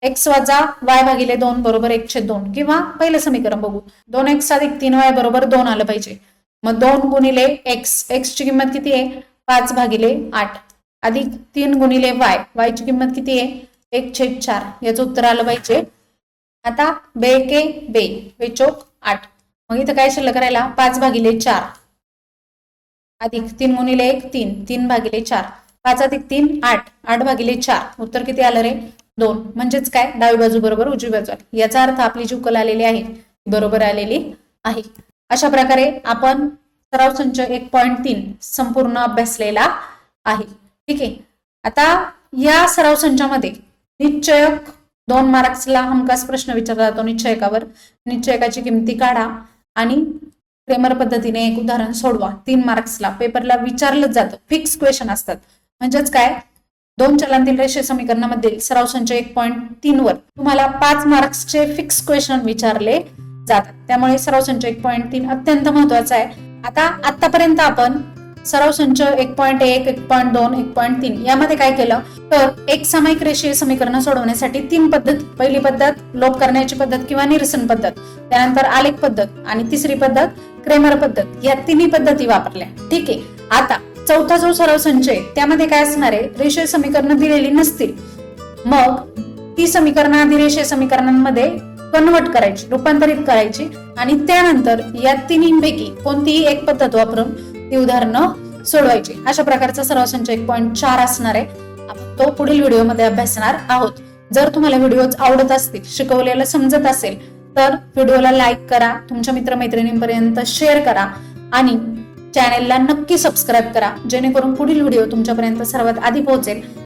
x वजा y भागिले 2 बरोबर 1/2 किंवा पहिलं समीकरण बघू. 2x अधिक 3y बरोबर 2 आलं पाहिजे. मग 2 गुणिले x ची किंमत किती आहे? 5 भागिले 8 अधिक 3 गुणिले y ची किंमत किती आहे? 1/4 याचं उत्तर आलं पाहिजे. आता बेके बे चोक 8. मग इथं काय शिल्लक राहिला? 5 भागिले 4 अधिक 3 गुणिले 1 3 3 भागिले 4 5 अधिक 3 8 8 भागिले 4 उत्तर किती आलं रे? 2. म्हणजेच काय? डावी बाजू बरोबर उजवी बाजू आली. याचा अर्थ आपली जी उकल आलेली आहे बरोबर आलेली आहे. अशा प्रकारे आपण सराव संच 1.3 संपूर्ण अभ्यासलेला आहे. ठीक आहे. आता या सराव संचामध्ये निश्चयक 2 मार्क्सला हमखास प्रश्न विचारला जातो निश्चयकावर. निश्चयकाची किमती काढा आणि क्रेमर पद्धतीने एक उदाहरण सोडवा, 3 मार्क्सला पेपरला विचारलं जातं, फिक्स क्वेश्चन असतात. म्हणजेच काय, 2 चलांतील रेषीय समीकरणामधील सराव संच 1.3 वर तुम्हाला 5 मार्क्सचे फिक्स क्वेश्चन विचारले जातात. त्यामुळे सराव संच 1.3 अत्यंत महत्वाचा आहे. आतापर्यंत आपण सराव संच 1.1, 1.2, 1.3 यामध्ये काय केलं तर एक सामायिक रेषीय समीकरण सोडवण्यासाठी 3 पद्धती. पहिली पद्धत लोप करण्याची पद्धत किंवा निरसन पद्धत, त्यानंतर आलेख पद्धत आणि तिसरी पद्धत क्रेमर पद्धत, या तिन्ही पद्धती वापरल्या. ठीक आहे. आता चौथा जो सराव संच आहे त्यामध्ये काय असणार आहे, रेषीय समीकरण दिलेली नसतील, मग ती समीकरण आधी रेषीय समीकरणांमध्ये कन्वर्ट करायची, रूपांतरित करायची आणि त्यानंतर या तिन्हीपैकी कोणतीही एक पद्धत वापरून ती उदाहरणं सोडवायची. अशा प्रकारचा सराव संच 1.4 असणार आहे. आपण तो पुढील व्हिडिओमध्ये अभ्यासणार आहोत. जर तुम्हाला व्हिडिओ आवडत असतील, शिकवलेलं समजत असेल तर व्हिडिओला लाईक करा, तुमच्या मित्रमैत्रिणींपर्यंत शेअर करा आणि चॅनेलला नक्की सबस्क्राईब करा, जेणेकरून पुढील व्हिडिओ तुमच्यापर्यंत सर्वात आधी पोहोचेल.